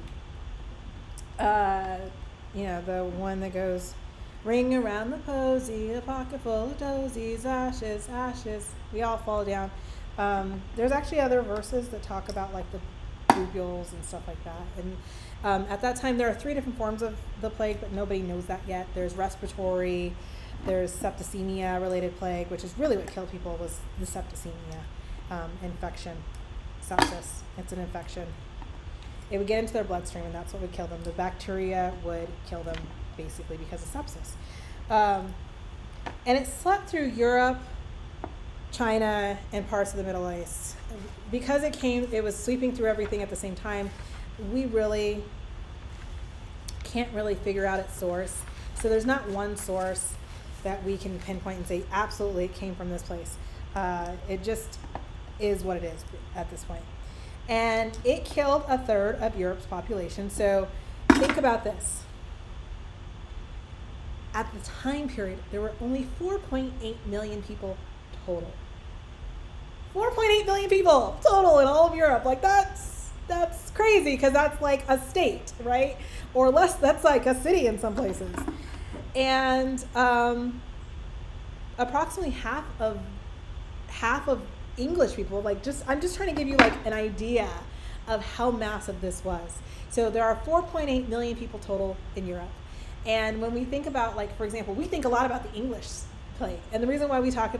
the one that goes, ring around the posy, a pocket full of toesies, ashes, ashes, we all fall down. There's actually other verses that talk about like the bubules and stuff like that. And at that time, there are 3 different forms of the plague, but nobody knows that yet. There's respiratory, there's septicemia-related plague, which is really what killed people, was the septicemia infection, sepsis. It's an infection. It would get into their bloodstream, and that's what would kill them. The bacteria would kill them, basically, because of sepsis. And it swept through Europe, China, and parts of the Middle East. Because it was sweeping through everything at the same time, we really can't really figure out its source. So there's not one source that we can pinpoint and say, absolutely, it came from this place. It just is what it is at this point. And it killed a third of Europe's population. So think about this. At the time period, there were only 4.8 million people total. 4.8 million people total in all of Europe. Like, that's crazy, because that's like a state, right? Or less, that's like a city in some places. And approximately half of English people, I'm just trying to give you like an idea of how massive this was. So there are 4.8 million people total in Europe. And when we think about, like, for example, we think a lot about the English plague. And the reason why we talk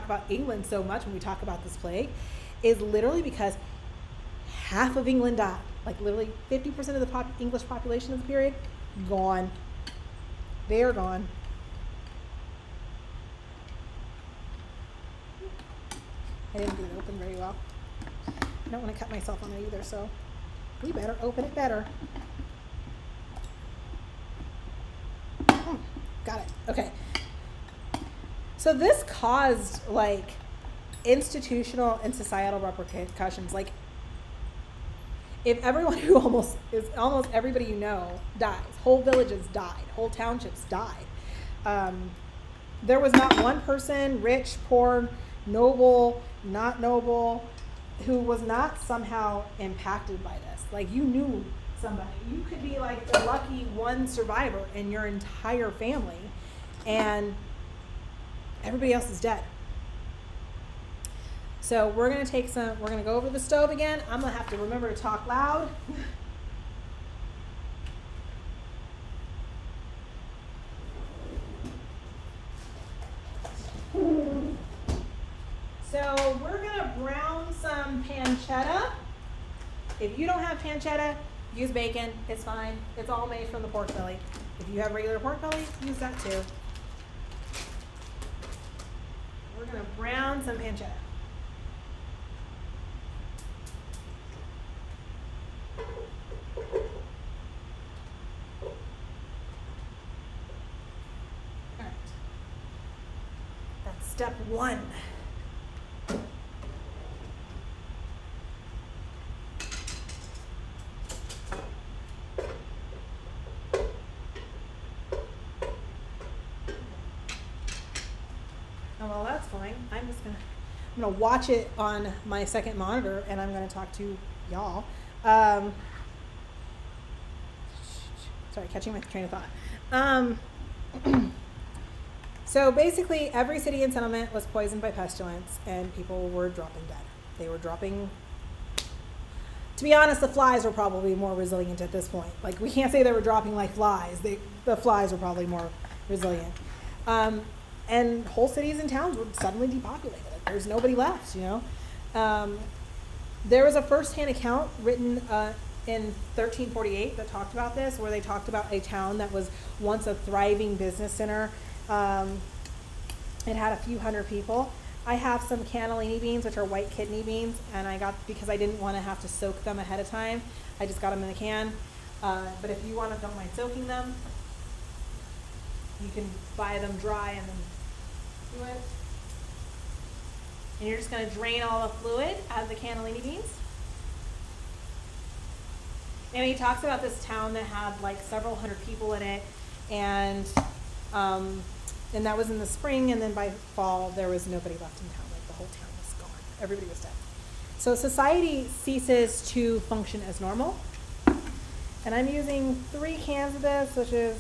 about England so much when we talk about this plague is literally because half of England died. Like, literally 50% of the English population of the period, gone. They are gone. I didn't get it open very well. I don't want to cut myself on it either, so we better open it better. Got it. Okay. So this caused like institutional and societal repercussions. Like, if everyone who almost everybody you know dies, whole villages died, whole townships died. There was not one person, rich, poor, noble, not noble, who was not somehow impacted by this. Like, you knew somebody. You could be like the lucky one survivor in your entire family, and everybody else is dead. So we're gonna go over the stove again. I'm gonna have to remember to talk loud. So we're gonna brown some pancetta. If you don't have pancetta, use bacon, it's fine. It's all made from the pork belly. If you have regular pork belly, use that too. We're gonna brown some pancetta. All right. That's step one. And while that's going, I'm gonna watch it on my second monitor, and I'm gonna talk to y'all. Sorry, catching my train of thought. So basically, every city and settlement was poisoned by pestilence, and people were dropping dead. They were dropping. To be honest, the flies were probably more resilient at this point. Like, we can't say they were dropping like flies. The flies were probably more resilient. And whole cities and towns were suddenly depopulated. There's nobody left, you know. There was a first-hand account written in 1348 that talked about this, where they talked about a town that was once a thriving business center. It had a few hundred people. I have some cannellini beans, which are white kidney beans, and because I didn't want to have to soak them ahead of time, I just got them in the can. But if you don't mind soaking them, you can buy them dry and then do it. And you're just going to drain all the fluid out of the cannellini beans. And he talks about this town that had like several hundred people in it, and that was in the spring, and then by fall there was nobody left in town. Like, the whole town was gone. Everybody was dead. So society ceases to function as normal. And I'm using 3 cans of this, which is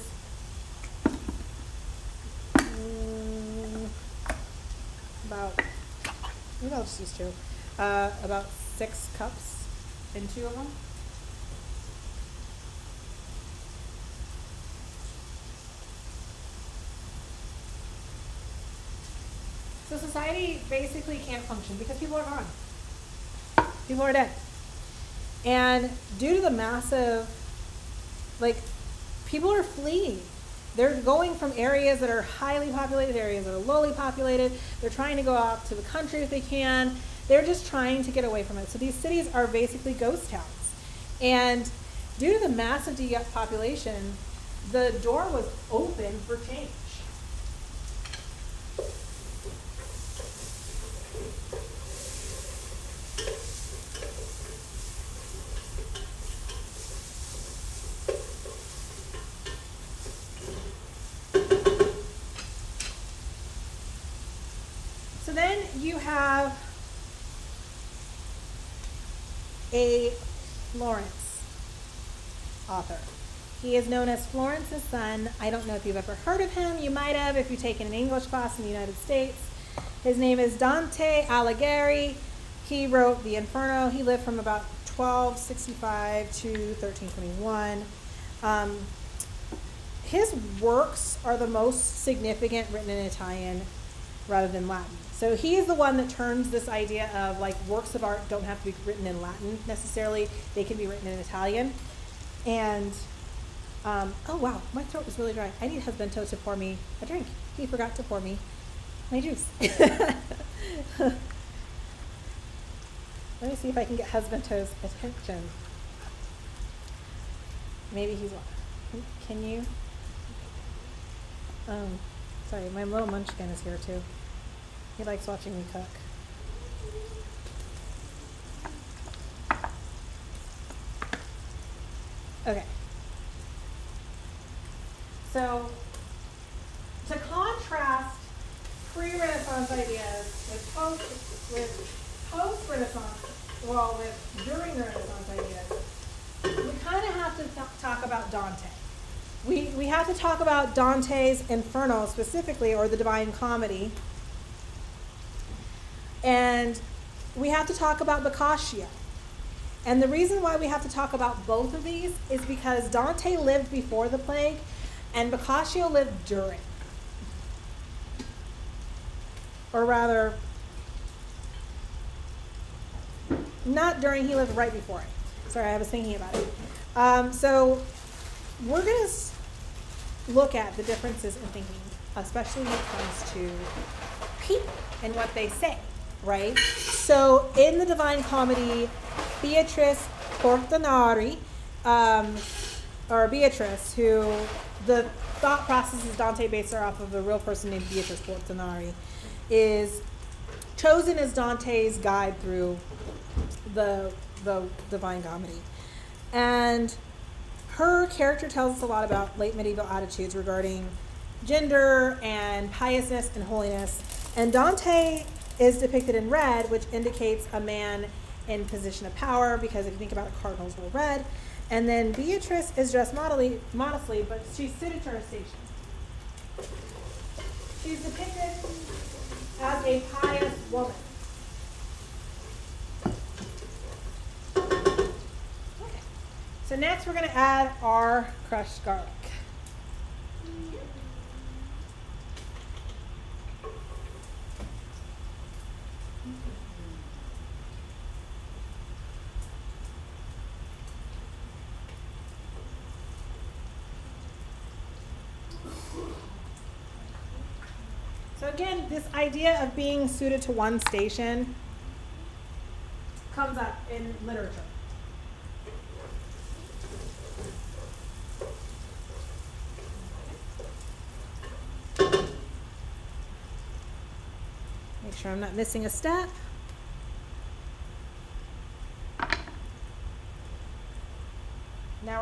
maybe I'll just use 2. About 6 cups in 2 of them. So society basically can't function because people are gone. People are dead. And due to the massive, people are fleeing. They're going from areas that are highly populated, areas that are lowly populated. They're trying to go out to the country if they can. They're just trying to get away from it. So these cities are basically ghost towns. And due to the massive depopulation, the door was open for change. So then you have a Florence author. He is known as Florence's son. I don't know if you've ever heard of him. You might have if you've taken an English class in the United States. His name is Dante Alighieri. He wrote The Inferno. He lived from about 1265 to 1321. His works are the most significant written in Italian rather than Latin. So he is the one that turns this idea of works of art don't have to be written in Latin necessarily. They can be written in Italian. And, oh wow, my throat was really dry. I need Husbando to pour me a drink. He forgot to pour me my juice. Let me see if I can get Husbando's attention. Maybe he's, can you? Sorry, my little munchkin is here too. He likes watching me cook. Okay. So, to contrast pre-Renaissance ideas with post-Renaissance well, during the Renaissance ideas, we kind of have to talk about Dante. We have to talk about Dante's Inferno specifically, or the Divine Comedy. And we have to talk about Boccaccio. And the reason why we have to talk about both of these is because Dante lived before the plague and Boccaccio lived during. Or rather, not during, he lived right before it. Sorry, I was thinking about it. So we're going to look at the differences in thinking, especially when it comes to people and what they say, right? So in the Divine Comedy, Beatrice Portinari, or Beatrice, who the thought processes Dante based her off of a real person named Beatrice Portinari, is chosen as Dante's guide through the Divine Comedy. And her character tells us a lot about late medieval attitudes regarding gender and piousness and holiness. And Dante is depicted in red, which indicates a man in position of power, because if you think about it, cardinals were red. And then Beatrice is dressed modestly, but she's suited to her station. She's depicted as a pious woman. Okay. So next we're going to add our crushed garlic. So again, this idea of being suited to one station comes up in literature. Make sure I'm not missing a step. Now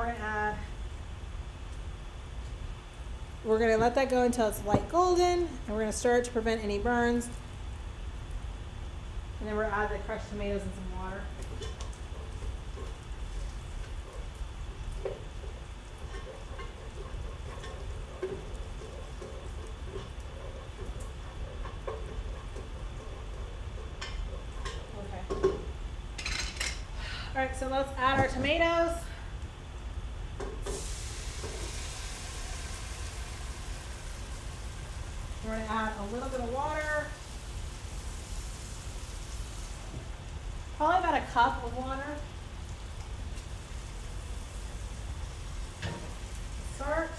we're going to let that go until it's light golden, and we're going to stir it to prevent any burns. And then we're going to add the crushed tomatoes and some water. Okay. All right, so let's add our tomatoes. We're going to add a little bit of water. Probably about a cup of water. Start.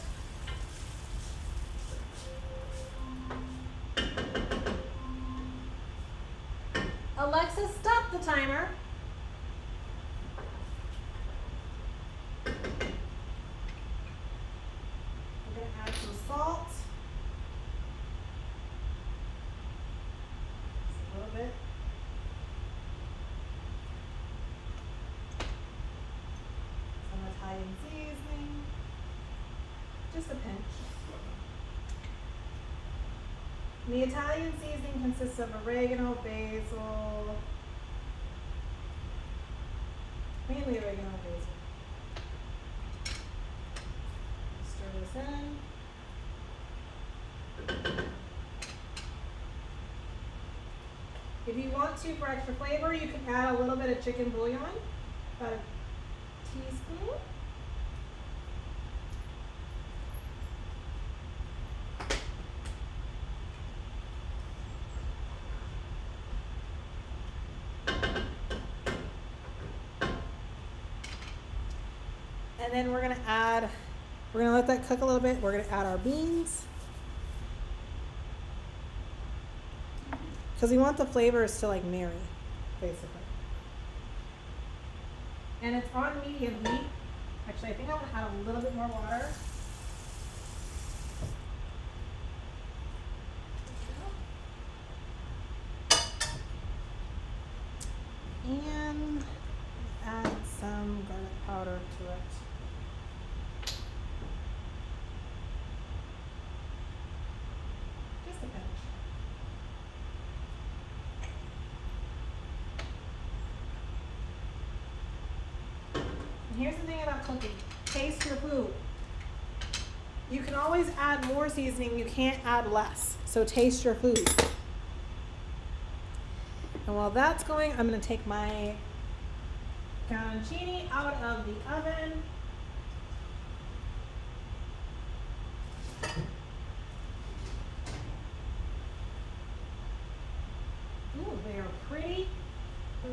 Alexa, stop the timer. We're going to add some salt. A little bit. Some Italian seasoning. Just a pinch. The Italian seasoning consists of oregano, basil, mainly oregano and basil. Stir this in. If you want to, for extra flavor, you can add a little bit of chicken bouillon, about a teaspoon. And then we're going to let that cook a little bit. We're going to add our beans. Because we want the flavors to like marry, basically. And it's on medium heat. Actually, I think I'm going to add a little bit more water. And add some garlic powder to it. Just a pinch. And here's the thing about cooking. Taste your food. You can always add more seasoning. You can't add less. So taste your food. And while that's going, I'm going to take my arancini out of the oven. Ooh, they are pretty. I'm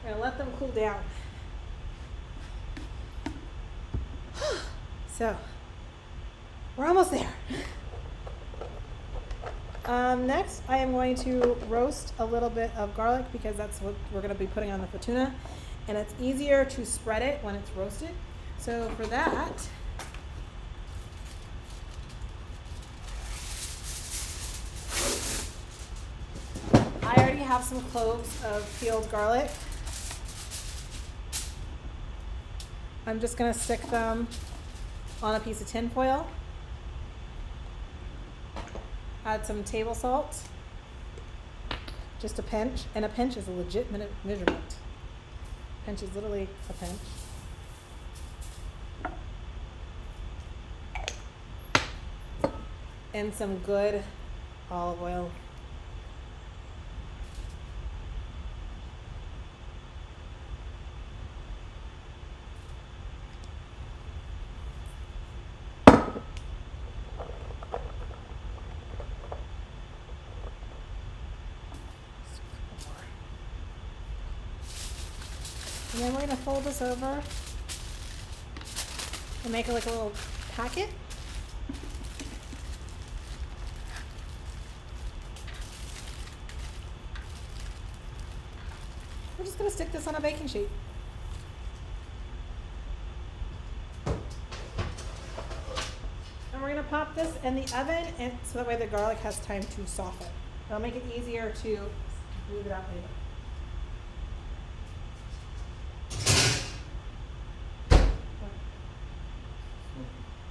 going to let them cool down. So, we're almost there. Next, I am going to roast a little bit of garlic because that's what we're going to be putting on the fatuna. And it's easier to spread it when it's roasted. So for that, I already have some cloves of peeled garlic. I'm just going to stick them on a piece of tin foil. Add some table salt, just a pinch, and a pinch is a legit measurement. Pinch is literally a pinch. And some good olive oil. And then we're going to fold this over and make it like a little packet. We're just going to stick this on a baking sheet. And we're going to pop this in the oven and so that way the garlic has time to soften. It'll make it easier to move it out later.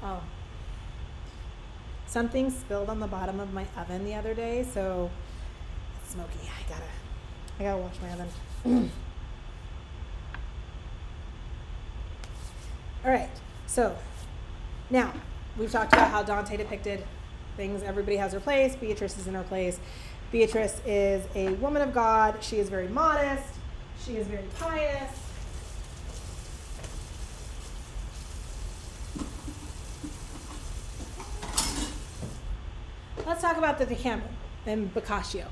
Oh. Something spilled on the bottom of my oven the other day, so it's smoky. I gotta wash my oven. All right, so now we've talked about how Dante depicted things. Everybody has her place. Beatrice is in her place. Beatrice is a woman of God. She is very modest. She is very pious. Let's talk about the Decameron and Boccaccio.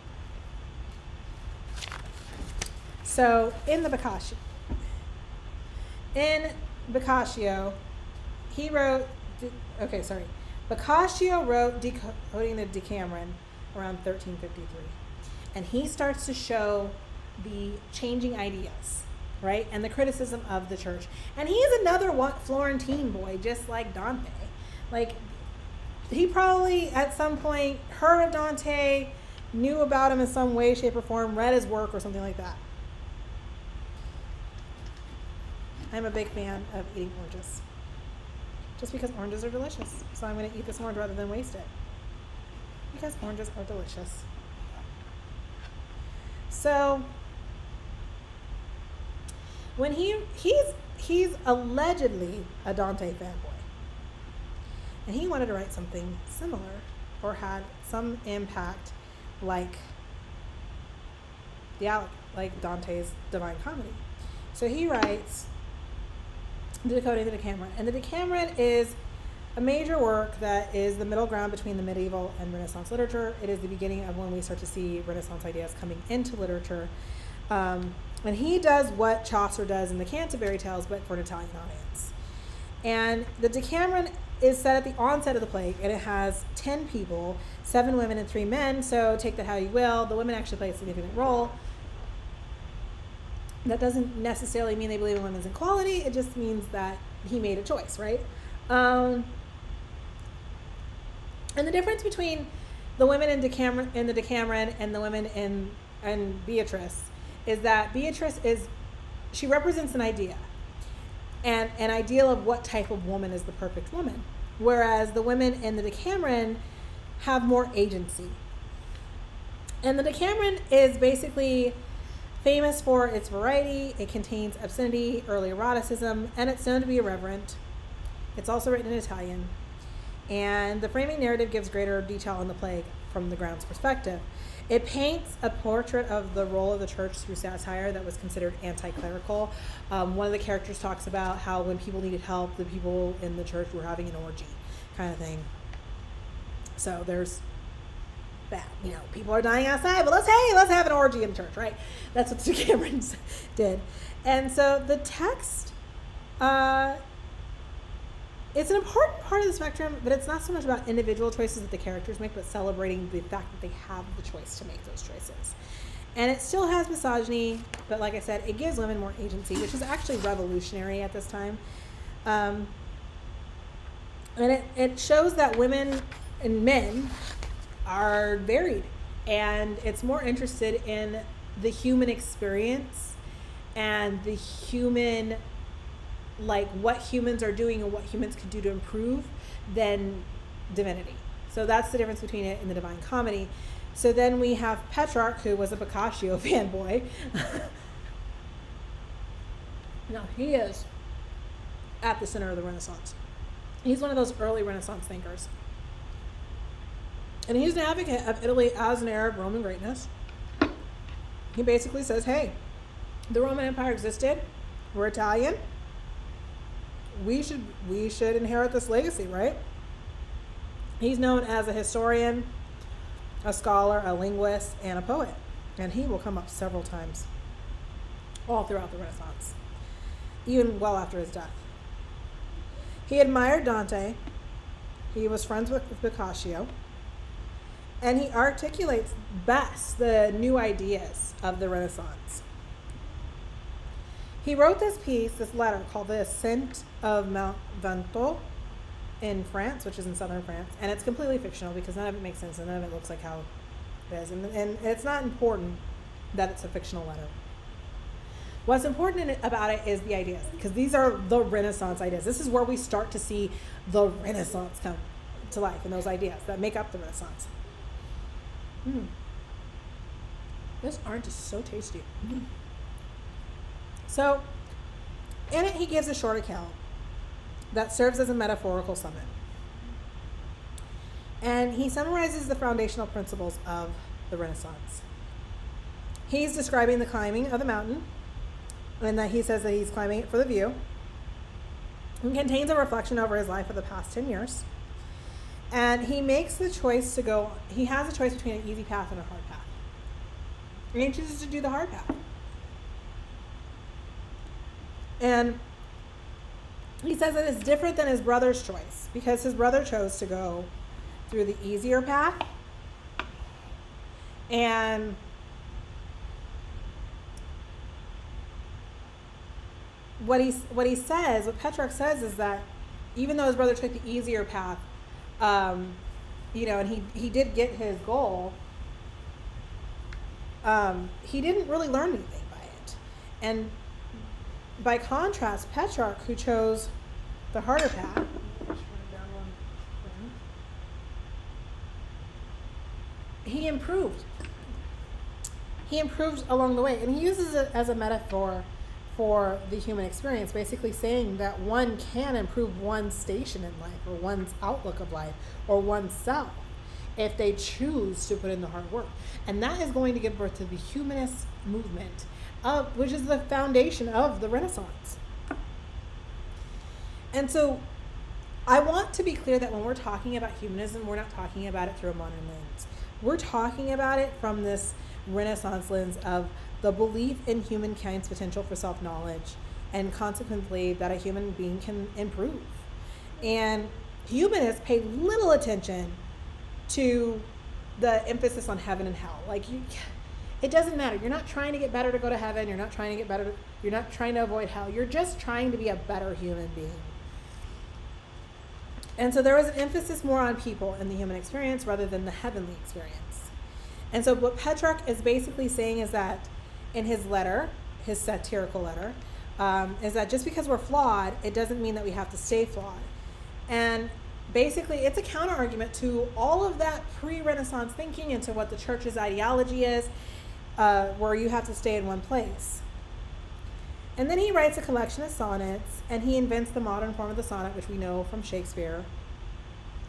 So in Boccaccio, he wrote, Boccaccio wrote Decoding the Decameron around 1353. And he starts to show the changing ideas, right? And the criticism of the church. And he is another Florentine boy, just like Dante. Like, he probably at some point heard of Dante, knew about him in some way, shape, or form, read his work or something like that. I'm a big fan of eating oranges. Just because oranges are delicious. So I'm going to eat this orange rather than waste it. Because oranges are delicious. So when he's allegedly a Dante fanboy. And he wanted to write something similar or had some impact like Dante's Divine Comedy. So he writes Decoding the Decameron. And the Decameron is a major work that is the middle ground between the medieval and Renaissance literature. It is the beginning of when we start to see Renaissance ideas coming into literature. And he does what Chaucer does in the Canterbury Tales, but for an Italian audience. And the Decameron is set at the onset of the plague, and it has 10 people, 7 women and 3 men, so take that how you will. The women actually play a significant role. That doesn't necessarily mean they believe in women's equality, it just means that he made a choice, right? And the difference between the women in the Decameron and the women in Beatrice is that Beatrice she represents an idea. And an ideal of what type of woman is the perfect woman. Whereas the women in the Decameron have more agency. And the Decameron is basically Famous for its variety, it contains obscenity, early eroticism, and it's known to be irreverent. It's also written in Italian. And the framing narrative gives greater detail on the plague from the ground's perspective. It paints a portrait of the role of the church through satire that was considered anti-clerical. One of the characters talks about how when people needed help, the people in the church were having an orgy, kind of thing. So there's that. People are dying outside, but let's have an orgy in church, right? That's what the Camerons did. And so the text, it's an important part of the spectrum, but it's not so much about individual choices that the characters make, but celebrating the fact that they have the choice to make those choices. And it still has misogyny, but like I said, it gives women more agency, which is actually revolutionary at this time. And it shows that women and men are varied, and it's more interested in the human experience and the human, like what humans are doing and what humans could do to improve than divinity. So that's the difference between it and the Divine Comedy. So then we have Petrarch, who was a Boccaccio fanboy. No, he is at the center of the Renaissance. He's one of those early Renaissance thinkers. And he's an advocate of Italy as an heir of Roman greatness. He basically says, hey, the Roman Empire existed. We're Italian. We should inherit this legacy, right? He's known as a historian, a scholar, a linguist, and a poet. And he will come up several times all throughout the Renaissance, even well after his death. He admired Dante. He was friends with Boccaccio. And he articulates best the new ideas of the Renaissance. He wrote this letter called The Ascent of Mount Ventoux in France, which is in southern France. And it's completely fictional because none of it makes sense and none of it looks like how it is. And it's not important that it's a fictional letter. What's important about it is the ideas, because these are the Renaissance ideas. This is where we start to see the Renaissance come to life, and those ideas that make up the Renaissance. This orange is so tasty. So, in it, he gives a short account that serves as a metaphorical summit. And he summarizes the foundational principles of the Renaissance. He's describing the climbing of the mountain, and that he says that he's climbing it for the view. It contains a reflection over his life for the past 10 years. And he makes the choice he has a choice between an easy path and a hard path. And he chooses to do the hard path. And he says that it's different than his brother's choice, because his brother chose to go through the easier path. And what Petrarch says is that even though his brother took the easier path, and he did get his goal, he didn't really learn anything by it. And by contrast, Petrarch, who chose the harder path, he improved. He improved along the way, and he uses it as a metaphor for the human experience, basically saying that one can improve one's station in life, or one's outlook of life, or oneself, if they choose to put in the hard work. And that is going to give birth to the humanist movement, which is the foundation of the Renaissance. And so I want to be clear that when we're talking about humanism, we're not talking about it through a modern lens. We're talking about it from this Renaissance lens of the belief in humankind's potential for self-knowledge, and consequently that a human being can improve. And humanists pay little attention to the emphasis on heaven and hell. It doesn't matter. You're not trying to get better to go to heaven. You're not trying to avoid hell. You're just trying to be a better human being. And so there was an emphasis more on people and the human experience rather than the heavenly experience. And so what Petrarch is basically saying is that in his letter, his satirical letter, is that just because we're flawed, it doesn't mean that we have to stay flawed. And basically, it's a counter-argument to all of that pre-Renaissance thinking and to what the church's ideology is. where you have to stay in one place. And then he writes a collection of sonnets, and he invents the modern form of the sonnet, which we know from Shakespeare.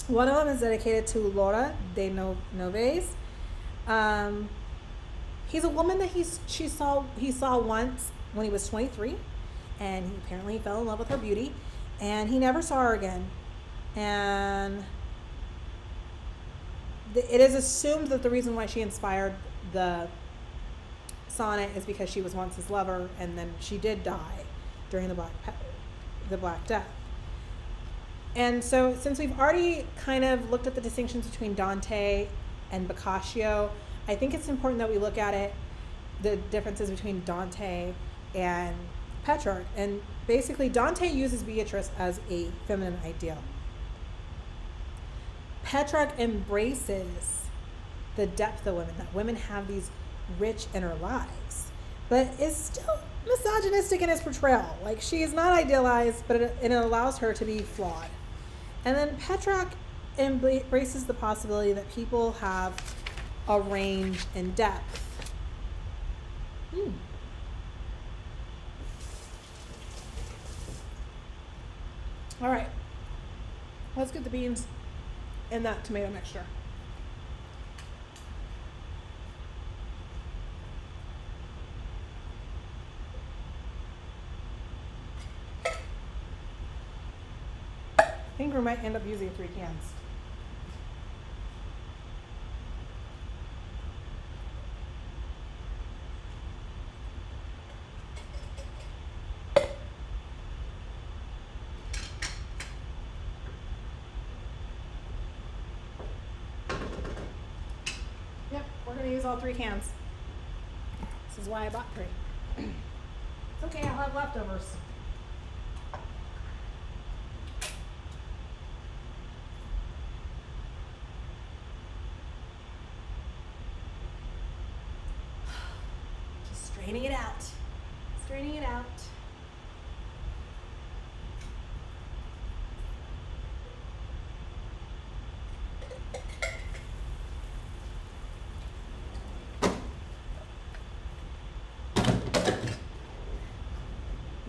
One of them is dedicated to Laura de Noves. He's a woman that he saw once when he was 23, and he apparently fell in love with her beauty, and he never saw her again. And it is assumed that the reason why she inspired the sonnet is because she was once his lover, and then she did die during the Black Death. And so, since we've already kind of looked at the distinctions between Dante and Boccaccio, I think it's important that we look at it, the differences between Dante and Petrarch. And basically, Dante uses Beatrice as a feminine ideal. Petrarch embraces the depth of women, that women have these rich inner lives, but is still misogynistic in his portrayal. Like, she is not idealized, but it allows her to be flawed. And then Petrarch embraces the possibility that people have a range and depth. All right, let's get the beans in that tomato mixture. I think we might end up using 3 cans. Yep, we're going to use all 3 cans. This is why I bought 3. It's okay, I'll have leftovers. Straining it out. Straining it out.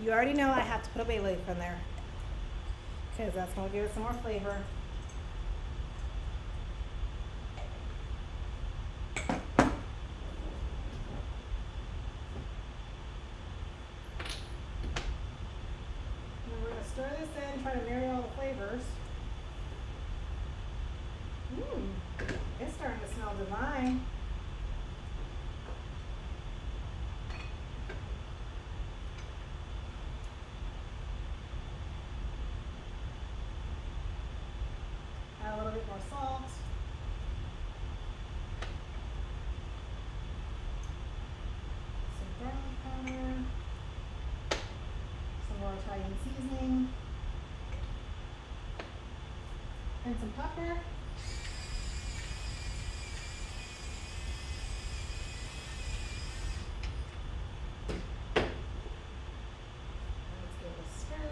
You already know I have to put a bay leaf in there, because that's going to give it some more flavor. Stir this in, try to marry all the flavors. It's starting to smell divine. Add a little bit more salt. Some garlic powder. Some more Italian seasoning, and some pepper. Let's give it a stir.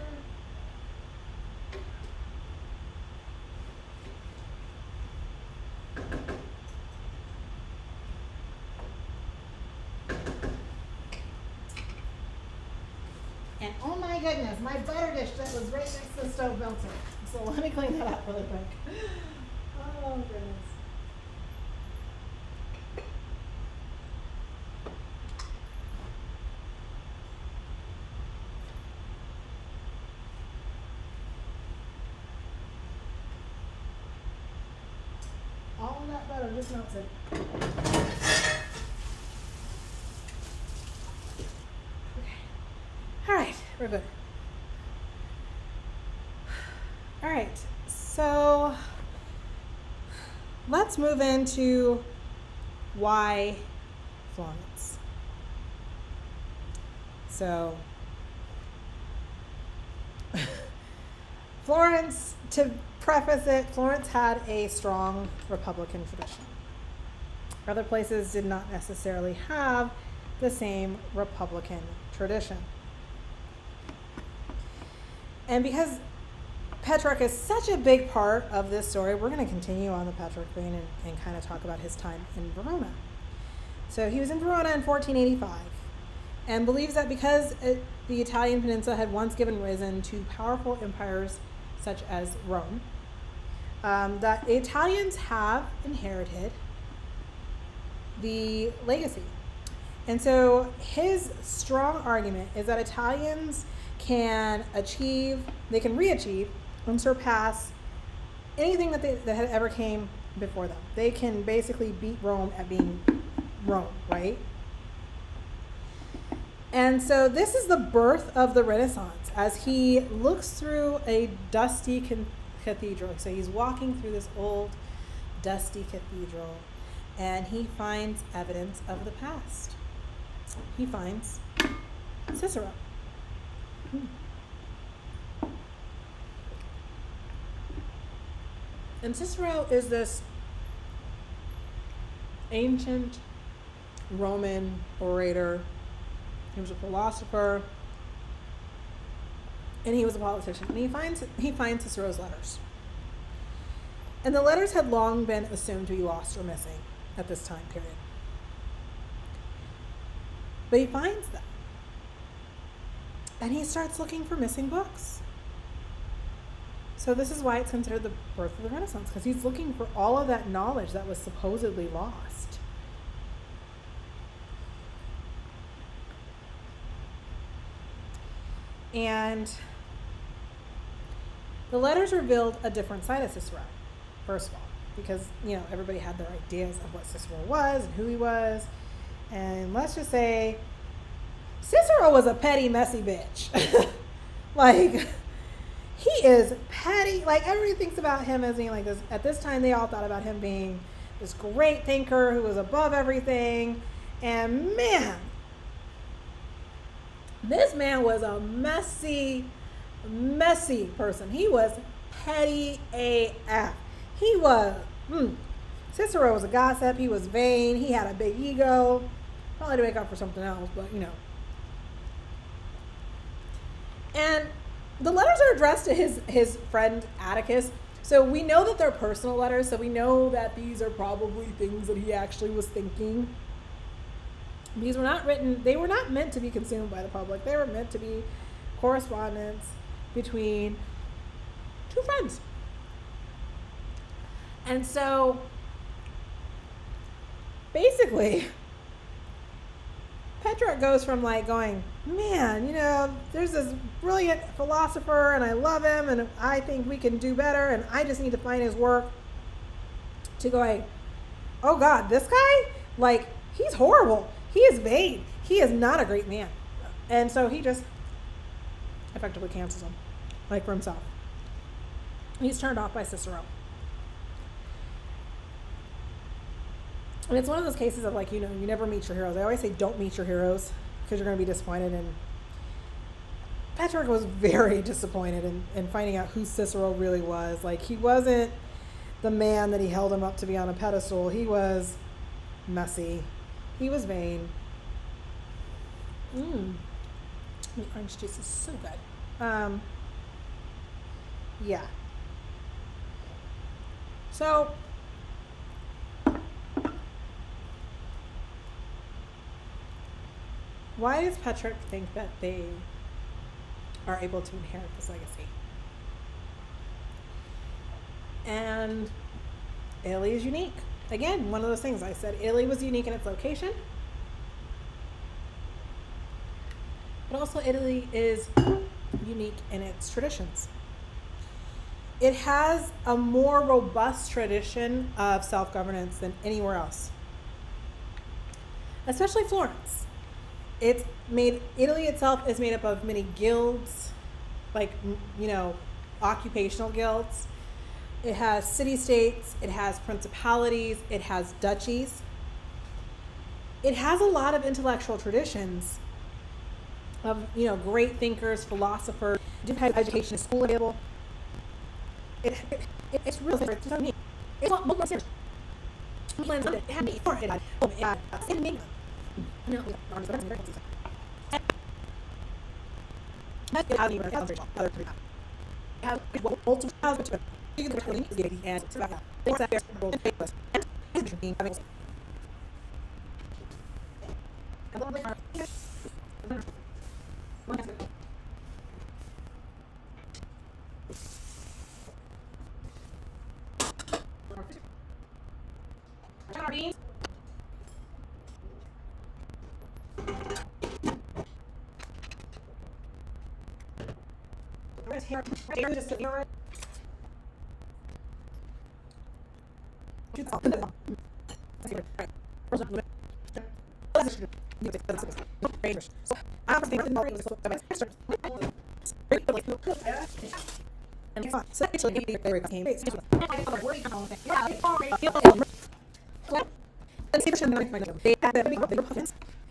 And oh my goodness, my butter dish that was right next to the stove melted. So let me clean that up really quick. Oh goodness. All of that butter just melted. All right, we're good. All right, so let's move into why Florence. So Florence, to preface it, Florence had a strong Republican tradition. Other places did not necessarily have the same Republican tradition. And because Petrarch is such a big part of this story, we're going to continue on the Petrarch vein and kind of talk about his time in Verona. So he was in Verona in 1485 and believes that because the Italian peninsula had once given risen to powerful empires such as Rome, that the Italians have inherited the legacy. And so his strong argument is that Italians can re-achieve and surpass anything that had ever came before them. They can basically beat Rome at being Rome, right? And so this is the birth of the Renaissance as he looks through a dusty cathedral. So he's walking through this old, dusty cathedral, and he finds evidence of the past. He finds Cicero. And Cicero is this ancient Roman orator. He was a philosopher, and he was a politician. And he finds Cicero's letters. And the letters had long been assumed to be lost or missing at this time period. But he finds them. And he starts looking for missing books. So this is why it's considered the birth of the Renaissance, because he's looking for all of that knowledge that was supposedly lost. And the letters revealed a different side of Cicero, first of all, because, everybody had their ideas of what Cicero was and who he was. And let's just say Cicero was a petty, messy bitch. Like, he is petty. Like, everybody thinks about him as being like this. At this time, they all thought about him being this great thinker who was above everything. And man, this man was a messy person. He was petty AF. He was, Cicero was a gossip. He was vain. He had a big ego. Probably to make up for something else, but And the letters are addressed to his friend Atticus. So we know that they're personal letters. So we know that these are probably things that he actually was thinking. These were not written, they were not meant to be consumed by the public. They were meant to be correspondence between two friends. And so basically, Petrarch goes from like going, man, there's this brilliant philosopher and I love him and I think we can do better and I just need to find his work, to going, oh God, this guy, like, he's horrible. He is vain. He is not a great man. And so he just effectively cancels him, like, for himself. He's turned off by Cicero. And it's one of those cases of, like, you never meet your heroes. I always say don't meet your heroes because you're going to be disappointed. And Petrarch was very disappointed in finding out who Cicero really was. Like, he wasn't the man that he held him up to be on a pedestal. He messy. He was vain. The orange juice is so good. Yeah. So, why does Petrarch think that they are able to inherit this legacy? And Italy is unique. Again, one of those things I said, Italy was unique in its location, but also Italy is unique in its traditions. It has a more robust tradition of self-governance than anywhere else, especially Florence. Italy itself is made up of many guilds, like, occupational guilds. It has city-states, it has principalities, it has duchies. It has a lot of intellectual traditions of, great thinkers, philosophers. It has education, school available. It's really, it's so neat. It's a lot more serious. It had before it had in England. Beans.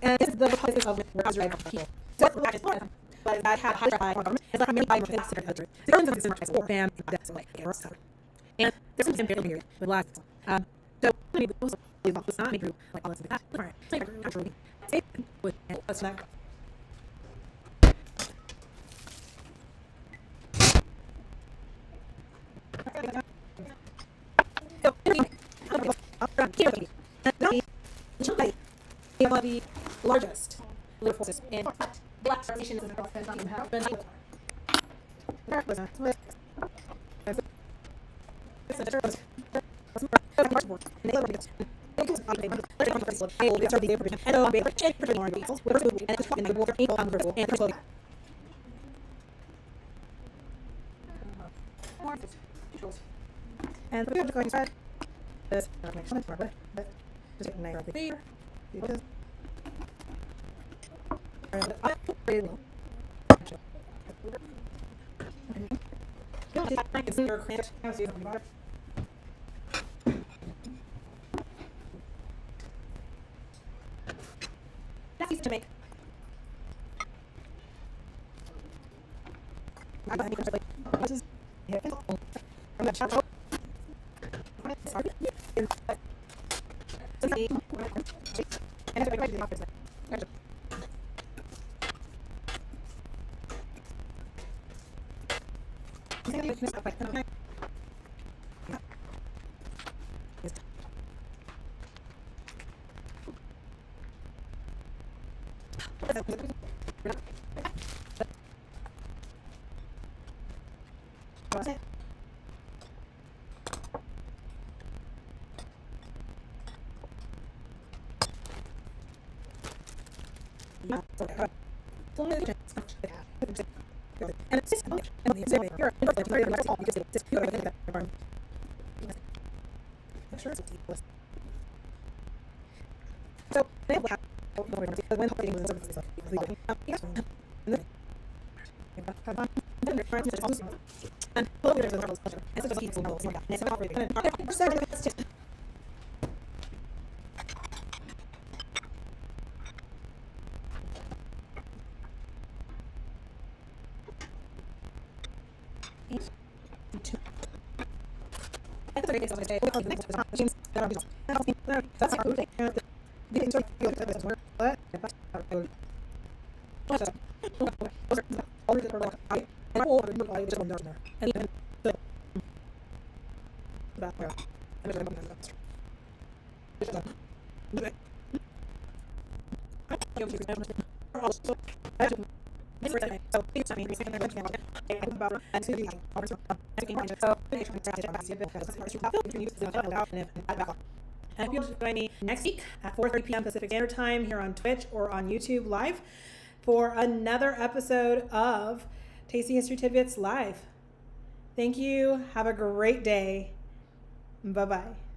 And this is the Republic of people. So that have high government. It's like many body more secret country. The government is more war ban that's like and there's some very weird with last so many people it's not make group like all this that. Alright. So naturally with what's that? The largest liver forces in black nation is and the going to this connection but just take a there. That's easy to make. This is from the chat. And if you'll join me next week at 4:30 p.m. Pacific Standard Time here on Twitch or on YouTube Live for another episode of Tasty History Tidbits Live. Thank you. Have a great day. Bye-bye.